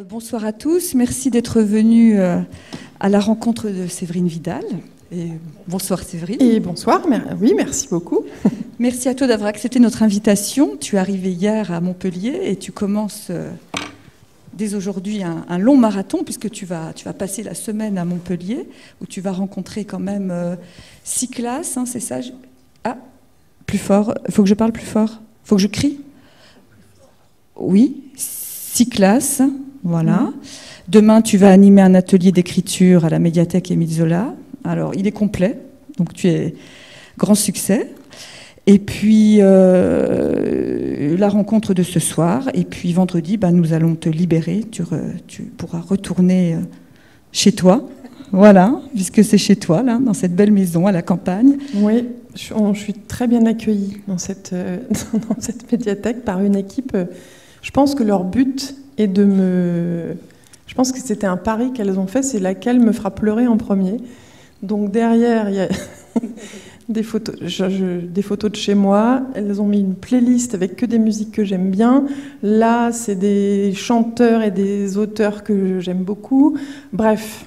Bonsoir à tous, merci d'être venus à la rencontre de Séverine Vidal. Et bonsoir Séverine. Et bonsoir, oui, merci beaucoup. Merci à toi d'avoir accepté notre invitation. Tu es arrivée hier à Montpellier et tu commences dès aujourd'hui un long marathon puisque tu vas passer la semaine à Montpellier où tu vas rencontrer quand même 6 classes, hein, c'est ça? Ah, plus fort, il faut que je parle plus fort? Il faut que je crie? Oui, 6 classes. Voilà. Demain, tu vas animer un atelier d'écriture à la médiathèque Émile Zola. Alors, il est complet, donc tu es grand succès. Et puis, la rencontre de ce soir. Et puis, vendredi, nous allons te libérer. Tu pourras retourner chez toi. Voilà, puisque c'est chez toi, là, dans cette belle maison à la campagne. Oui, je suis très bien accueillie dans cette médiathèque par une équipe. Je pense que leur but est de me... Je pense que c'était un pari qu'elles ont fait, c'est laquelle me fera pleurer en premier. Donc derrière, il y a des photos de chez moi. Elles ont mis une playlist avec que des musiques que j'aime bien. Là, c'est des chanteurs et des auteurs que j'aime beaucoup. Bref,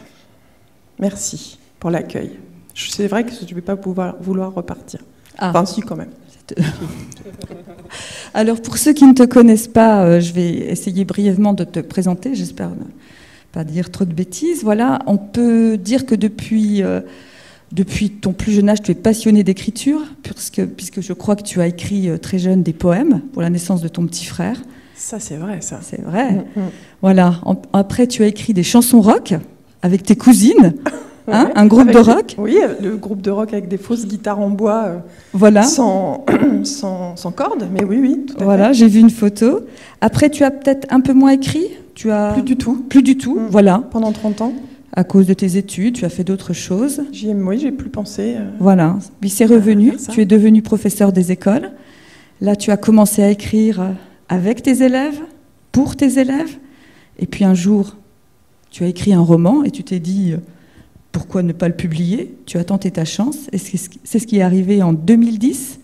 merci pour l'accueil. C'est vrai que je ne vais pas vouloir repartir. Enfin, si, quand même. Alors, pour ceux qui ne te connaissent pas, je vais essayer brièvement de te présenter. J'espère ne pas dire trop de bêtises. Voilà, on peut dire que depuis ton plus jeune âge, tu es passionné d'écriture, puisque je crois que tu as écrit très jeune des poèmes pour la naissance de ton petit frère. Ça, c'est vrai, ça. C'est vrai. Voilà. Après, tu as écrit des chansons rock avec tes cousines. Hein, ouais, un groupe de rock. Oui, le groupe de rock avec des fausses guitares en bois, voilà. sans cordes, mais oui, tout à fait. Voilà, j'ai vu une photo. Après, tu as peut-être un peu moins écrit. Plus du tout. Plus du tout, voilà. Pendant 30 ans. À cause de tes études, tu as fait d'autres choses. Oui, j'ai plus pensé. Voilà, puis c'est revenu. Tu es devenu professeur des écoles. Là, tu as commencé à écrire avec tes élèves, pour tes élèves. Et puis un jour, tu as écrit un roman et tu t'es dit... Pourquoi ne pas le publier? Tu as tenté ta chance. Et c'est ce qui est arrivé en 2010,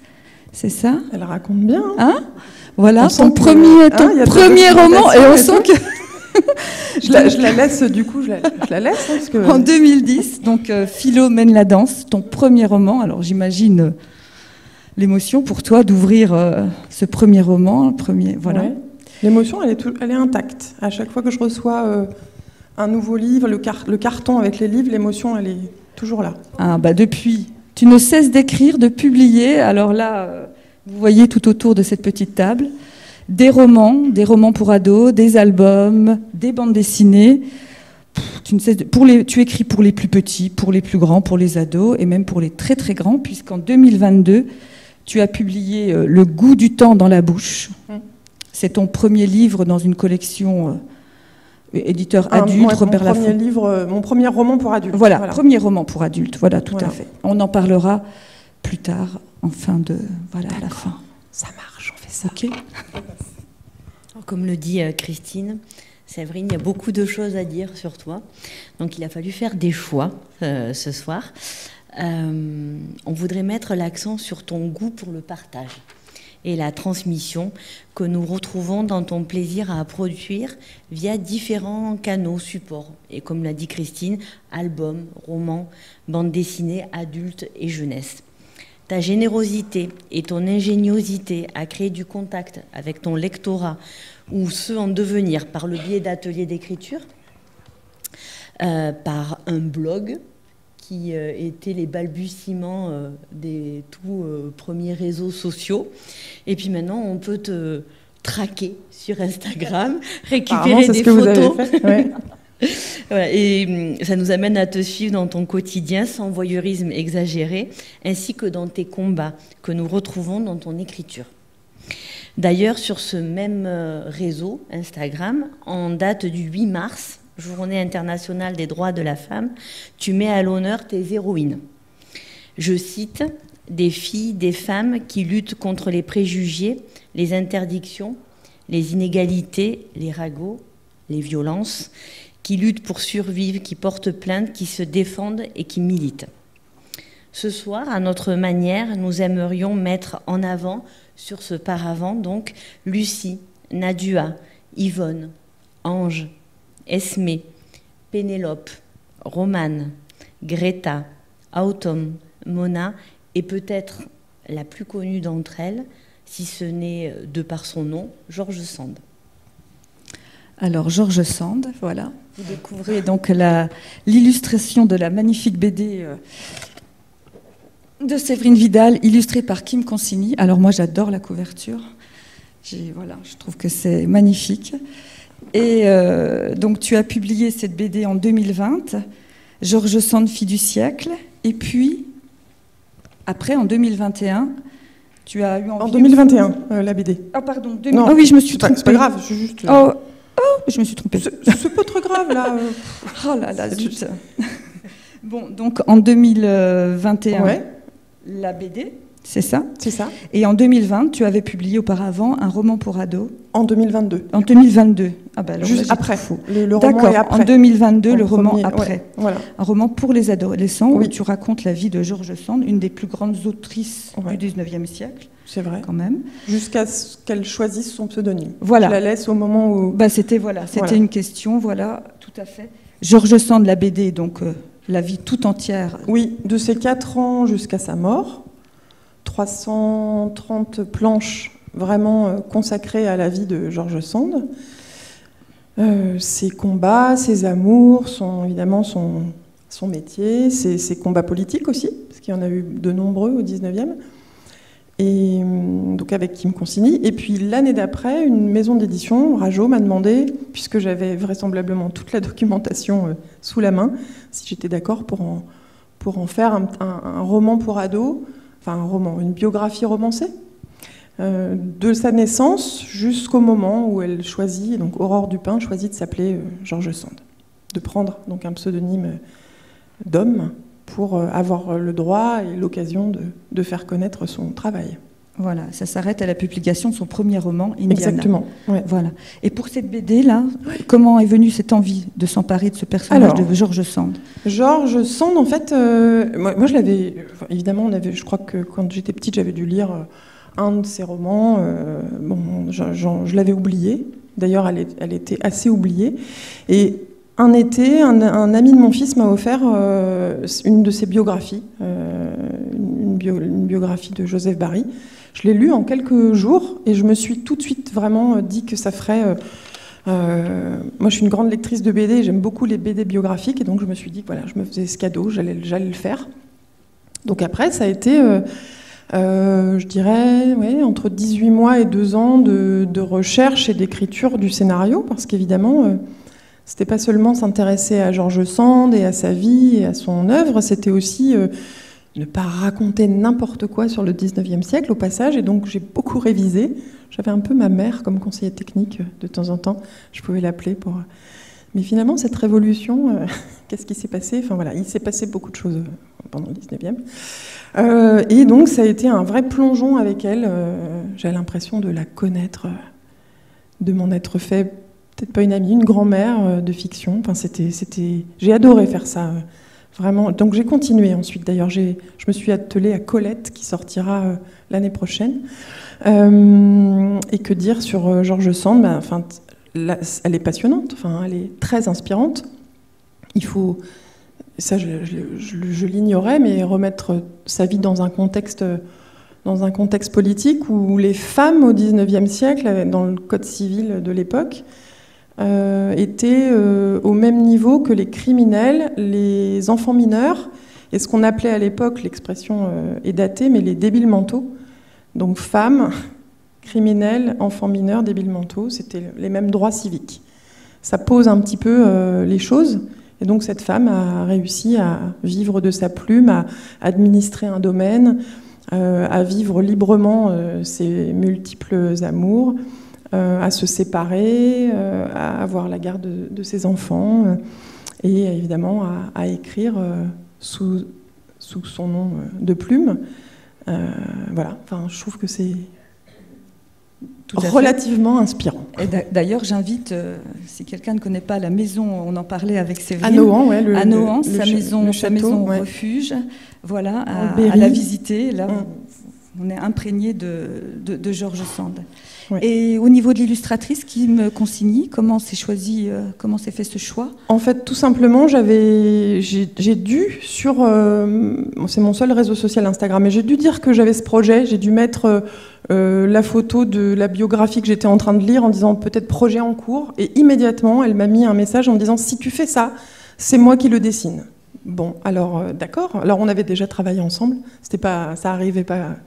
c'est ça? Elle raconte bien. Hein, voilà, ton premier roman. Et on sent que... je la laisse, du coup, je la laisse. Hein, parce que... En 2010, donc Philo mène la danse, ton premier roman. Alors j'imagine l'émotion pour toi d'ouvrir ce premier roman. Voilà. Ouais. L'émotion, elle est intacte. À chaque fois que je reçois... un nouveau livre, le carton avec les livres, l'émotion, elle est toujours là. Ah, depuis, tu ne cesses d'écrire, de publier. Alors là, vous voyez tout autour de cette petite table, des romans pour ados, des albums, des bandes dessinées. Tu écris pour les plus petits, pour les plus grands, pour les ados et même pour les très très grands, puisqu'en 2022, tu as publié Le goût du temps dans la bouche. C'est ton premier livre dans une collection... éditeur adulte, Robert Laffont. Mon premier roman pour adultes. Voilà, premier roman pour adultes, voilà, tout à fait. On en parlera plus tard, à la fin. Ça marche, on fait ça. Ok. Comme le dit Christine, Séverine, il y a beaucoup de choses à dire sur toi. Donc il a fallu faire des choix ce soir. On voudrait mettre l'accent sur ton goût pour le partage et la transmission que nous retrouvons dans ton plaisir à produire via différents canaux, supports. Et comme l'a dit Christine, albums, romans, bandes dessinées, adultes et jeunesse. Ta générosité et ton ingéniosité à créer du contact avec ton lectorat ou ceux en devenir par le biais d'ateliers d'écriture, par un blog, qui étaient les balbutiements des tout premiers réseaux sociaux. Et puis maintenant, on peut te traquer sur Instagram, récupérer des photos. Ouais. Voilà, et ça nous amène à te suivre dans ton quotidien sans voyeurisme exagéré, ainsi que dans tes combats que nous retrouvons dans ton écriture. D'ailleurs, sur ce même réseau, Instagram, en date du 8 mars, Journée internationale des droits de la femme, tu mets à l'honneur tes héroïnes. Je cite, des filles, des femmes qui luttent contre les préjugés, les interdictions, les inégalités, les ragots, les violences, qui luttent pour survivre, qui portent plainte, qui se défendent et qui militent. Ce soir, à notre manière, nous aimerions mettre en avant, sur ce paravent, donc, Lucie, Nadua, Yvonne, Ange, Esmé, Pénélope, Romane, Greta, Autumn, Mona et peut-être la plus connue d'entre elles, si ce n'est de par son nom, George Sand. Alors, George Sand, voilà. Vous découvrez donc l'illustration de la magnifique BD de Séverine Vidal, illustrée par Kim Consigny. Alors, moi, j'adore la couverture. Voilà, je trouve que c'est magnifique. Et donc, tu as publié cette BD en 2020, George Sand, fille du siècle. Et puis, après, en 2021, tu as eu envie... En 2021, la BD. Ah, pardon. Ah oui, je me suis trompée. C'est pas grave, je juste... Je me suis trompée. C'est pas trop grave, là. Oh là là, zut. Bon, donc en 2021, ouais. La BD, c'est ça ? C'est ça. Et en 2020, tu avais publié auparavant un roman pour ados. En 2022. En 2022. Ah ben alors juste là, après. Le roman est après. En 2022, le roman après. Ouais, voilà. Un roman pour les adolescents oui. où tu racontes la vie de George Sand, une des plus grandes autrices ouais. du 19e siècle. C'est vrai. Quand même. Jusqu'à ce qu'elle choisisse son pseudonyme. Voilà. Je la laisse au moment où... C'était une question, voilà, tout à fait. George Sand, la BD, donc la vie tout entière. Oui, de ses 4 ans jusqu'à sa mort. 330 planches vraiment consacrées à la vie de George Sand. Ses combats, ses amours, évidemment son métier, ses combats politiques aussi, parce qu'il y en a eu de nombreux au 19e. Et donc avec Kim Consigny. Et puis l'année d'après, une maison d'édition, Rajo, m'a demandé, puisque j'avais vraisemblablement toute la documentation sous la main, si j'étais d'accord pour en faire un roman pour ados, enfin un roman, une biographie romancée, de sa naissance jusqu'au moment où elle choisit, donc Aurore Dupin choisit de s'appeler George Sand, de prendre donc un pseudonyme d'homme, pour avoir le droit et l'occasion de faire connaître son travail. Voilà, ça s'arrête à la publication de son premier roman, Indiana. Exactement. Ouais. Voilà. Et pour cette BD-là, comment est venue cette envie de s'emparer de ce personnage de George Sand ? George Sand, en fait, moi je l'avais... Évidemment, je crois que quand j'étais petite, j'avais dû lire un de ses romans. Je l'avais oublié. D'ailleurs, elle était assez oubliée. Et un été, un ami de mon fils m'a offert une de ses biographies, une biographie de Joseph Barry. Je l'ai lue en quelques jours et je me suis tout de suite vraiment dit que ça ferait... moi, je suis une grande lectrice de BD, j'aime beaucoup les BD biographiques et donc je me suis dit que voilà, je me faisais ce cadeau, j'allais le faire. Donc après, ça a été, je dirais, entre 18 mois et 2 ans de recherche et d'écriture du scénario, parce qu'évidemment... C'était pas seulement s'intéresser à George Sand et à sa vie et à son œuvre, c'était aussi ne pas raconter n'importe quoi sur le 19e siècle au passage, et donc j'ai beaucoup révisé. J'avais un peu ma mère comme conseillère technique de temps en temps, je pouvais l'appeler pour... Mais finalement, cette révolution, qu'est-ce qui s'est passé ? Enfin voilà, il s'est passé beaucoup de choses pendant le 19e. Et donc ça a été un vrai plongeon avec elle. J'ai l'impression de la connaître, de m'en être fait... peut-être pas une amie, une grand-mère de fiction. Enfin, j'ai adoré faire ça, vraiment. Donc j'ai continué ensuite. D'ailleurs, je me suis attelée à Colette, qui sortira l'année prochaine. Et que dire sur George Sand ? Elle est passionnante, elle est très inspirante. Il faut, ça je l'ignorais, mais remettre sa vie dans un contexte politique où les femmes au XIXe siècle, dans le code civil de l'époque, étaient au même niveau que les criminels, les enfants mineurs, et ce qu'on appelait à l'époque, l'expression est datée, mais les débiles mentaux. Donc femmes, criminels, enfants mineurs, débiles mentaux, c'était les mêmes droits civiques. Ça pose un petit peu les choses, et donc cette femme a réussi à vivre de sa plume, à administrer un domaine, à vivre librement ses multiples amours, à se séparer, à avoir la garde de ses enfants et évidemment à écrire sous son nom de plume. Voilà, je trouve que c'est relativement inspirant. Et d'ailleurs, j'invite, si quelqu'un ne connaît pas la maison, on en parlait avec Séverine, à Nohant, à Nohant, sa maison refuge, voilà, à la visiter. Là, On est imprégné de George Sand. Ouais. Et au niveau de l'illustratrice qui me consigne, comment s'est choisi, comment s'est fait ce choix? En fait, tout simplement, j'ai dû c'est mon seul réseau social Instagram, mais j'ai dû dire que j'avais ce projet. J'ai dû mettre la photo de la biographie que j'étais en train de lire en disant peut-être projet en cours. Et immédiatement, elle m'a mis un message en me disant si tu fais ça, c'est moi qui le dessine. Bon, alors d'accord. Alors on avait déjà travaillé ensemble. Ça arrivait pas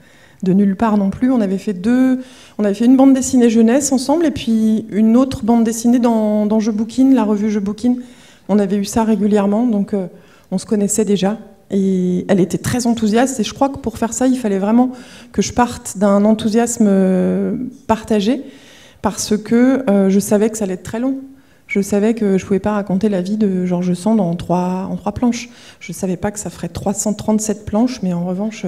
de nulle part non plus. On avait fait une bande dessinée jeunesse ensemble et puis une autre bande dessinée dans Je Bouquine, la revue Je Bouquine. On avait eu ça régulièrement, donc on se connaissait déjà. Et elle était très enthousiaste et je crois que pour faire ça, il fallait vraiment que je parte d'un enthousiasme partagé parce que je savais que ça allait être très long. Je savais que je ne pouvais pas raconter la vie de George Sand en trois planches. Je ne savais pas que ça ferait 337 planches, mais en revanche,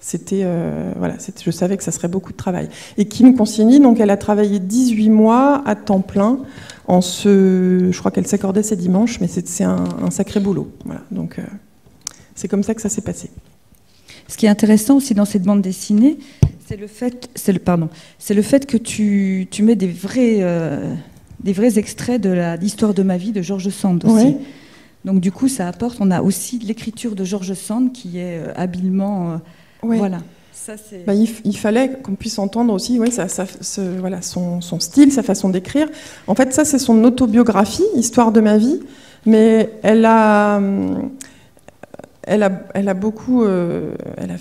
je savais que ça serait beaucoup de travail. Et Kim Consigny, donc, elle a travaillé 18 mois à temps plein. Je crois qu'elle s'accordait ses dimanches, mais c'est un sacré boulot. Voilà, donc, c'est comme ça que ça s'est passé. Ce qui est intéressant aussi dans cette bande dessinée, c'est le fait que tu mets des vrais extraits de l'histoire de ma vie de George Sand aussi. Ouais. Donc du coup, ça apporte. On a aussi l'écriture de George Sand qui est habilement. Ouais. Voilà. Ça, il fallait qu'on puisse entendre aussi son style, sa façon d'écrire. En fait, ça, c'est son autobiographie, Histoire de ma vie. Mais elle a beaucoup. Elle a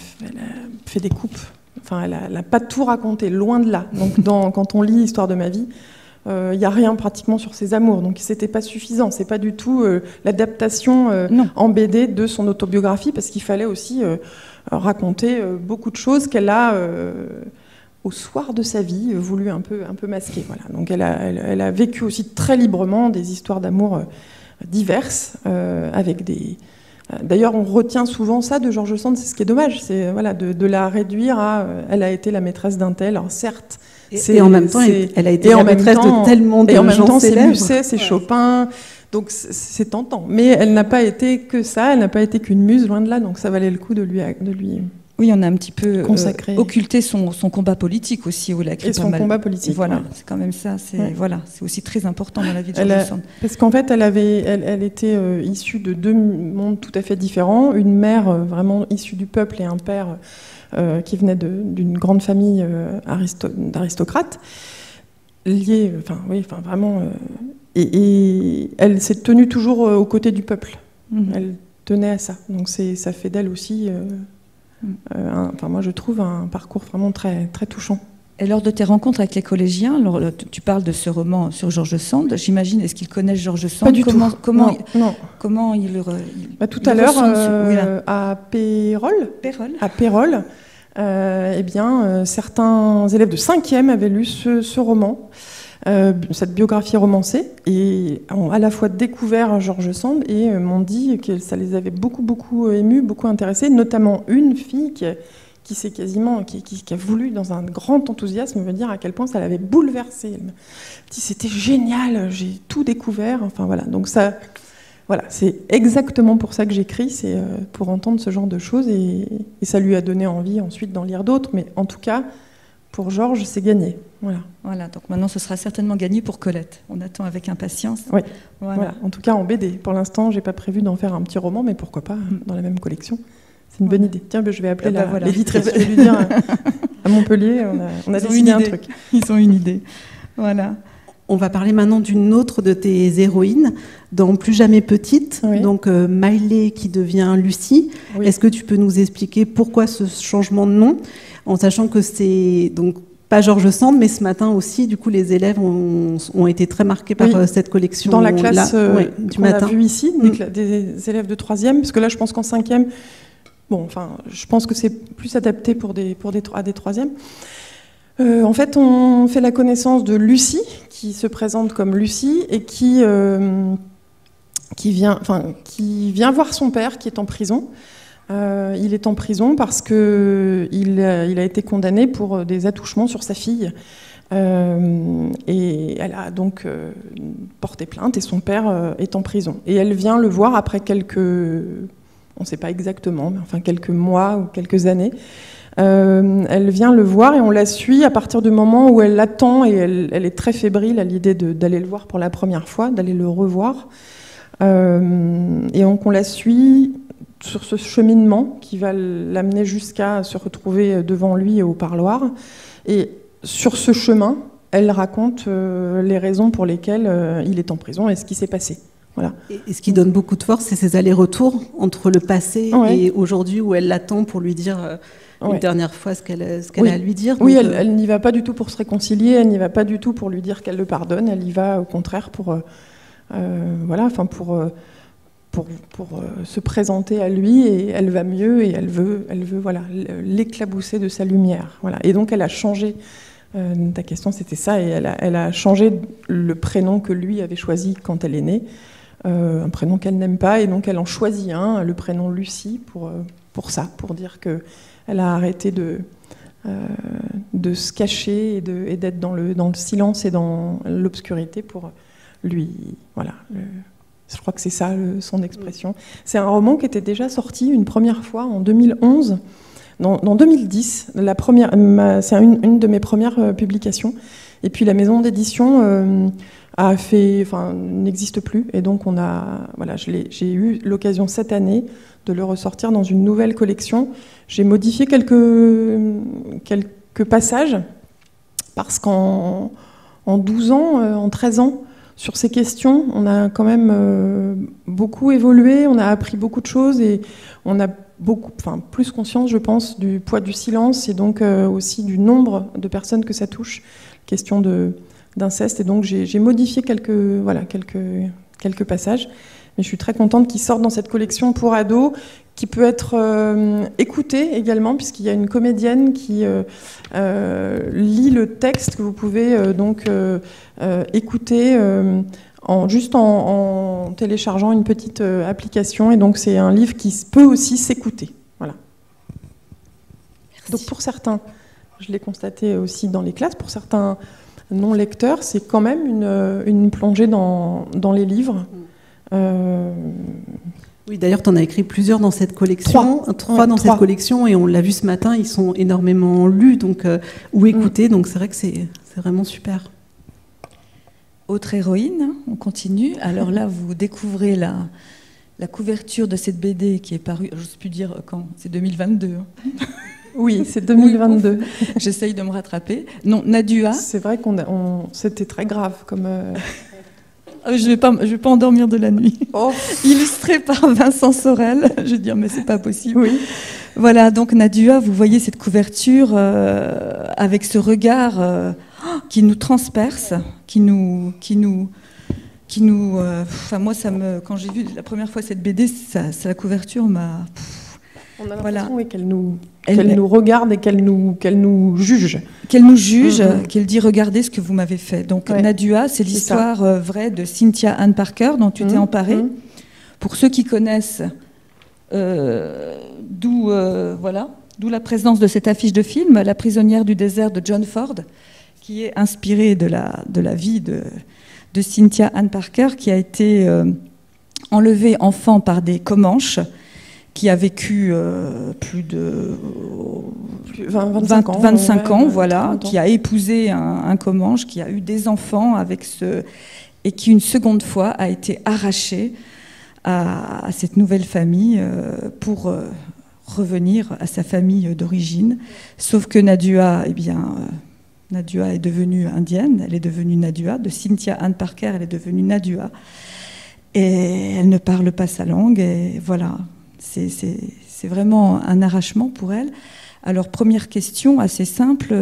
fait des coupes. Enfin, elle n'a pas tout raconté, loin de là. Donc, quand on lit Histoire de ma vie, il n'y a rien pratiquement sur ses amours, donc c'était pas suffisant. C'est pas du tout l'adaptation en BD de son autobiographie, parce qu'il fallait aussi raconter beaucoup de choses qu'elle a au soir de sa vie voulu un peu masquer. Voilà. Donc elle a vécu aussi très librement des histoires d'amour diverses avec des. D'ailleurs, on retient souvent ça de George Sand, c'est ce qui est dommage, c'est de la réduire à elle a été la maîtresse d'un tel. Alors certes. Et en même temps, elle a été la maîtresse de tellement de gens célèbres. Et en même temps, c'est Musset, c'est Chopin, donc c'est tentant. Mais elle n'a pas été que ça, elle n'a pas été qu'une muse, loin de là, donc ça valait le coup de lui oui, on a un petit peu occulté son combat politique aussi, où elle a écrit pas mal. Combat politique. Voilà, c'est quand même ça, c'est aussi très important dans la vie de George Sand. Parce qu'en fait, elle était issue de deux mondes tout à fait différents, une mère vraiment issue du peuple et un père qui venait d'une grande famille d'aristocrates, liés, vraiment. Et elle s'est tenue toujours aux côtés du peuple. Elle tenait à ça. Donc ça fait d'elle aussi, moi je trouve un parcours vraiment très, très touchant. Et lors de tes rencontres avec les collégiens, tu parles de ce roman sur George Sand, j'imagine, est-ce qu'ils connaissent George Sand? Pas du tout. Comment ils tout à l'heure, à Pérols, certains élèves de 5e avaient lu ce roman, cette biographie romancée, et ont à la fois découvert George Sand et m'ont dit que ça les avait beaucoup, beaucoup émus, beaucoup intéressés, notamment une fille qui a voulu, dans un grand enthousiasme, me dire à quel point ça l'avait bouleversée. Elle me dit c'était génial, j'ai tout découvert. Enfin voilà, donc ça, c'est exactement pour ça que j'écris, c'est pour entendre ce genre de choses et ça lui a donné envie ensuite d'en lire d'autres. Mais en tout cas, pour Georges, c'est gagné. Voilà, donc maintenant ce sera certainement gagné pour Colette. On attend avec impatience. Oui. Voilà. En tout cas en BD. Pour l'instant, j'ai pas prévu d'en faire un petit roman, mais pourquoi pas dans la même collection. C'est une bonne idée. Tiens, je vais appeler l'éditrice. Je vais lui dire à Montpellier, on a décidé un truc. Ils ont une idée. Voilà. On va parler maintenant d'une autre de tes héroïnes, dans Plus jamais petite, donc Miley qui devient Lucie. Oui. Est-ce que tu peux nous expliquer pourquoi ce changement de nom, en sachant que c'est donc pas George Sand, mais ce matin aussi, du coup, les élèves ont été très marqués par cette collection. Dans la classe du matin. On a vu ici, des élèves de 3e, parce que là, je pense qu'en 5e, je pense que c'est plus adapté à des 3e. En fait, on fait la connaissance de Lucie, qui se présente comme Lucie et qui vient voir son père, qui est en prison. Il est en prison parce qu'il a été condamné pour des attouchements sur sa fille. Et elle a donc porté plainte et son père est en prison. Et elle vient le voir après on ne sait pas exactement, mais quelques mois ou quelques années. Elle vient le voir et on la suit à partir du moment où elle l'attend et elle est très fébrile à l'idée d'aller le voir pour la première fois, d'aller le revoir. Et donc on la suit sur ce cheminement qui va l'amener jusqu'à se retrouver devant lui au parloir. Et sur ce chemin, elle raconte les raisons pour lesquelles il est en prison et ce qui s'est passé. Voilà. Et ce qui donne beaucoup de force, c'est ces allers-retours entre le passé et aujourd'hui où elle l'attend pour lui dire une dernière fois ce qu'elle a à lui dire. Oui, elle n'y va pas du tout pour se réconcilier, elle n'y va pas du tout pour lui dire qu'elle le pardonne, elle y va au contraire pour se présenter à lui, et elle va mieux et elle veut l'éclabousser de sa lumière. Voilà. Et donc elle a changé. Ta question c'était ça, et elle a changé le prénom que lui avait choisi quand elle est née, un prénom qu'elle n'aime pas, et donc elle en choisit un, le prénom Lucie, pour ça, pour dire que elle a arrêté de se cacher et d'être dans le silence et dans l'obscurité pour lui. Voilà. Je crois que c'est ça son expression. C'est un roman qui était déjà sorti une première fois en 2011. Dans 2010, c'est une de mes premières publications. Et puis la maison d'édition n'existe plus. Et donc j'ai eu l'occasion cette année de le ressortir dans une nouvelle collection. J'ai modifié quelques passages parce qu'en 12 ans, en 13 ans, sur ces questions, on a quand même beaucoup évolué, on a appris beaucoup de choses et on a plus conscience, je pense, du poids du silence et donc aussi du nombre de personnes que ça touche. Question d'inceste. Et donc j'ai modifié quelques passages. Mais je suis très contente qu'ils sortent dans cette collection pour ados, qui peut être écoutée également, puisqu'il y a une comédienne qui lit le texte que vous pouvez écouter juste en téléchargeant une petite application. Et donc c'est un livre qui peut aussi s'écouter. Voilà. Donc pour certains, je l'ai constaté aussi dans les classes, pour certains non-lecteurs, c'est quand même une plongée dans les livres. Oui, d'ailleurs, tu en as écrit plusieurs dans cette collection, trois dans cette collection, et on l'a vu ce matin, ils sont énormément lus ou écoutés, donc c'est vrai que c'est vraiment super. Autre héroïne, on continue. Alors là, vous découvrez la couverture de cette BD qui est parue, je ne sais plus dire quand, c'est 2022. Oui, c'est 2022. Oui, j'essaye de me rattraper. Non, Nadua. C'est vrai c'était très grave comme... Je vais pas endormir de la nuit. Oh. Illustré par Vincent Sorel. Je vais dire, mais c'est pas possible. Oui. Voilà, donc Nadua, vous voyez cette couverture avec ce regard qui nous transperce, moi, quand j'ai vu la première fois cette BD, la couverture m'a. On a l'impression qu'elle nous regarde et qu'elle nous juge. Qu'elle nous juge, qu'elle dit « Regardez ce que vous m'avez fait ». Donc Nadua, c'est l'histoire vraie de Cynthia Ann Parker dont tu t'es emparée. Pour ceux qui connaissent, d'où la présence de cette affiche de film, La prisonnière du désert de John Ford, qui est inspirée de la vie de Cynthia Ann Parker, qui a été enlevée enfant par des Comanches, qui a vécu plus de 25 ans, voilà, qui a épousé un Comanche, qui a eu des enfants et qui une seconde fois a été arraché à cette nouvelle famille pour revenir à sa famille d'origine. Sauf que Nadua, Nadua est devenue indienne, elle est devenue Nadua. De Cynthia Ann Parker, elle est devenue Nadua. Et elle ne parle pas sa langue, et voilà. C'est vraiment un arrachement pour elle. Alors, première question assez simple,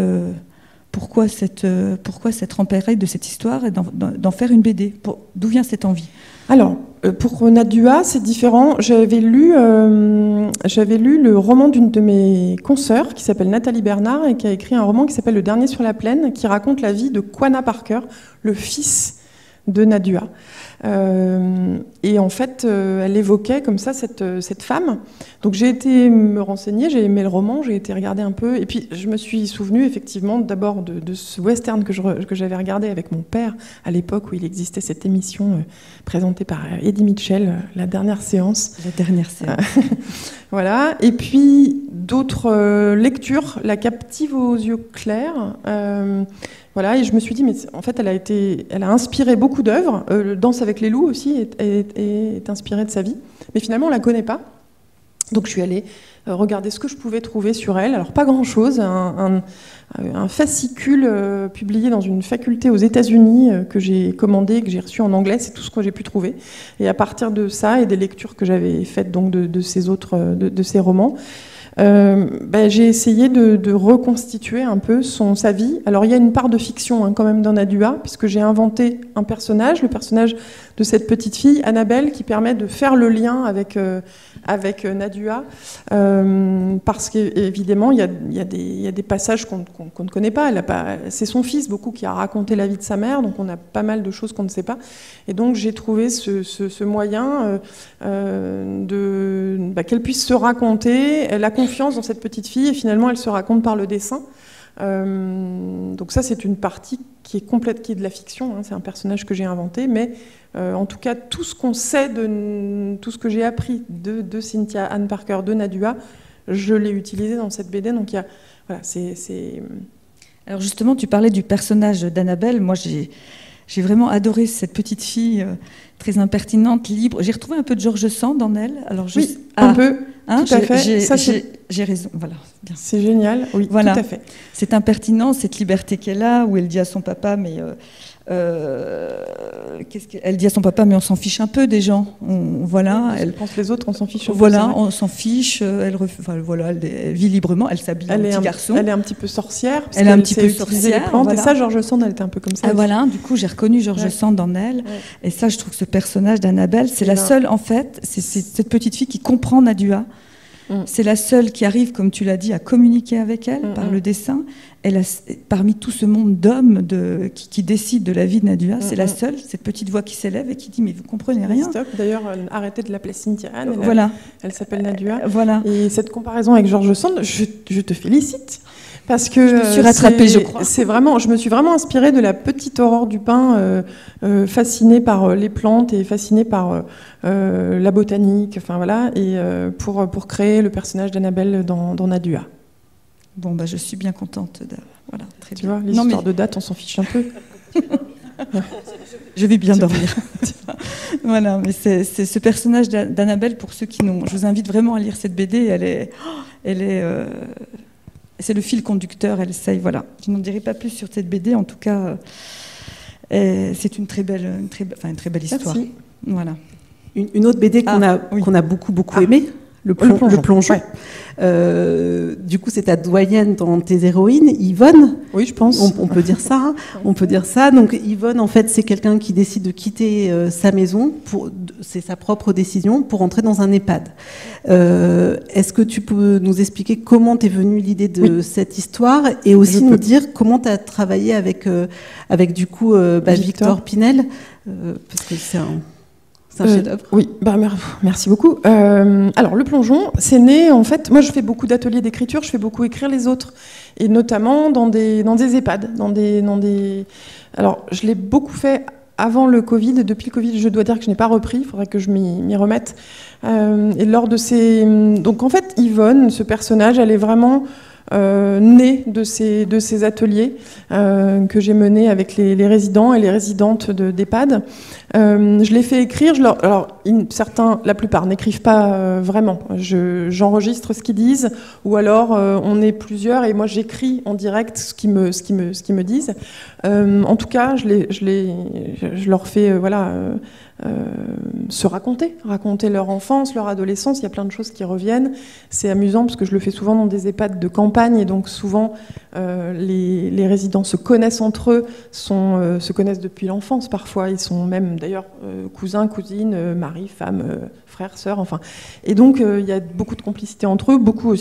pourquoi s'être emparée de cette histoire et d'en faire une BD? D'où vient cette envie? Alors, pour Nadua, c'est différent. J'avais lu le roman d'une de mes consoeurs qui s'appelle Nathalie Bernard et qui a écrit un roman qui s'appelle Le Dernier sur la plaine, qui raconte la vie de Quanah Parker, le fils de Nadua. Et en fait, elle évoquait comme ça cette femme. Donc j'ai été me renseigner, j'ai aimé le roman, j'ai été regarder un peu. Et puis je me suis souvenue effectivement d'abord de ce western que j'avais regardé avec mon père à l'époque où il existait cette émission présentée par Eddie Mitchell, La Dernière Séance. La Dernière Séance. Voilà. Et puis d'autres lectures, La Captive aux yeux clairs. Voilà, et je me suis dit, mais en fait, elle a inspiré beaucoup d'œuvres. Danse avec les loups aussi est inspirée de sa vie. Mais finalement, on ne la connaît pas. Donc, je suis allée regarder ce que je pouvais trouver sur elle. Alors, pas grand-chose. Un fascicule publié dans une faculté aux États-Unis que j'ai commandé, que j'ai reçu en anglais. C'est tout ce que j'ai pu trouver. Et à partir de ça et des lectures que j'avais faites donc de ces romans, j'ai essayé de reconstituer un peu sa vie. Alors il y a une part de fiction quand même dans Nadua, puisque j'ai inventé un personnage, le personnage de cette petite fille, Annabelle, qui permet de faire le lien avec Nadua, parce qu'évidemment il y a des passages qu'on ne connaît pas. C'est son fils beaucoup qui a raconté la vie de sa mère, donc on a pas mal de choses qu'on ne sait pas. Et donc j'ai trouvé ce moyen qu'elle puisse se raconter. Elle a confiance dans cette petite fille et finalement elle se raconte par le dessin. Donc ça c'est une partie qui est complète, qui est de la fiction, c'est un personnage que j'ai inventé, mais en tout cas tout ce qu'on sait, tout ce que j'ai appris de Cynthia Ann Parker, de Nadua, je l'ai utilisé dans cette BD. Donc Alors justement, tu parlais du personnage d'Annabelle. Moi j'ai vraiment adoré cette petite fille très impertinente, libre. J'ai retrouvé un peu de George Sand en elle. Alors un peu. Tout à fait. J'ai raison. Voilà. Bien. C'est génial. Oui, voilà. Tout à fait. Cette impertinence, cette liberté qu'elle a, où elle dit à son papa, mais elle dit à son papa, mais on s'en fiche un peu des gens. Voilà. Elle pense les autres, on s'en fiche. Voilà, on s'en fiche. Elle vit librement. Elle s'habille en petit garçon. Elle est un petit peu sorcière. Elle est un petit peu sorcière. Voilà. Et ça, George Sand, elle était un peu comme ça. Voilà. Du coup, j'ai reconnu George Sand en elle. Ouais. Et ça, je trouve que ce personnage d'Annabelle, c'est la seule, en fait, c'est cette petite fille qui comprend Nadua. C'est la seule qui arrive, comme tu l'as dit, à communiquer avec elle par le dessin. Elle a, parmi tout ce monde d'hommes qui décident de la vie de Nadua, c'est la seule, cette petite voix qui s'élève et qui dit « mais vous comprenez rien ». Stop. D'ailleurs, arrêtez de l'appeler Cynthia Ann. Elle s'appelle Nadua. Voilà. Et cette comparaison avec George Sand, je te félicite. Parce que je me suis rattrapée, je crois. Je me suis vraiment inspirée de la petite Aurore Dupin, fascinée par les plantes et fascinée par la botanique, enfin voilà, et pour créer le personnage d'Annabelle dans Nadua. Bon, je suis bien contente. Voilà, très tu vois, les histoires de date, on s'en fiche un peu. Je vais bien dormir. Voilà, mais c'est ce personnage d'Annabelle, pour ceux qui n'ont... Je vous invite vraiment à lire cette BD, elle est c'est le fil conducteur, elle essaye, voilà. Je n'en dirai pas plus sur cette BD, en tout cas, c'est une très belle histoire. Merci. Voilà. Une autre BD qu'on a beaucoup aimée, Le Plongeon. Ouais. Du coup, c'est ta doyenne dans tes héroïnes, Yvonne. Oui, je pense. On peut dire ça. Hein. On peut dire ça. Donc, Yvonne, en fait, c'est quelqu'un qui décide de quitter sa maison. C'est sa propre décision pour entrer dans un EHPAD. Est-ce que tu peux nous expliquer comment t'es venue l'idée de cette histoire et aussi nous dire comment tu as travaillé avec du coup Victor Pinel, parce que c'est un chef-d'œuvre. Oui, merci beaucoup. Alors, Le Plongeon, c'est né, en fait, moi je fais beaucoup d'ateliers d'écriture, je fais beaucoup écrire les autres, et notamment dans des EHPAD, Alors, je l'ai beaucoup fait avant le Covid, et depuis le Covid, je dois dire que je n'ai pas repris, il faudrait que je m'y remette. Et lors de ces... Donc, en fait, Yvonne, ce personnage, elle est vraiment... née de ces ateliers que j'ai menés avec les résidents et les résidentes d'EHPAD. Je les fais écrire. La plupart n'écrivent pas vraiment. J'enregistre ce qu'ils disent, ou alors on est plusieurs et moi j'écris en direct ce qu'ils me disent. En tout cas, je leur fais se raconter leur enfance, leur adolescence. Il y a plein de choses qui reviennent. C'est amusant parce que je le fais souvent dans des EHPAD de campagne et donc souvent les résidents se connaissent entre eux, se connaissent depuis l'enfance parfois. Ils sont même d'ailleurs cousins, cousines, mari, femme, frères, sœurs, enfin. Et donc il y a beaucoup de complicité entre eux, beaucoup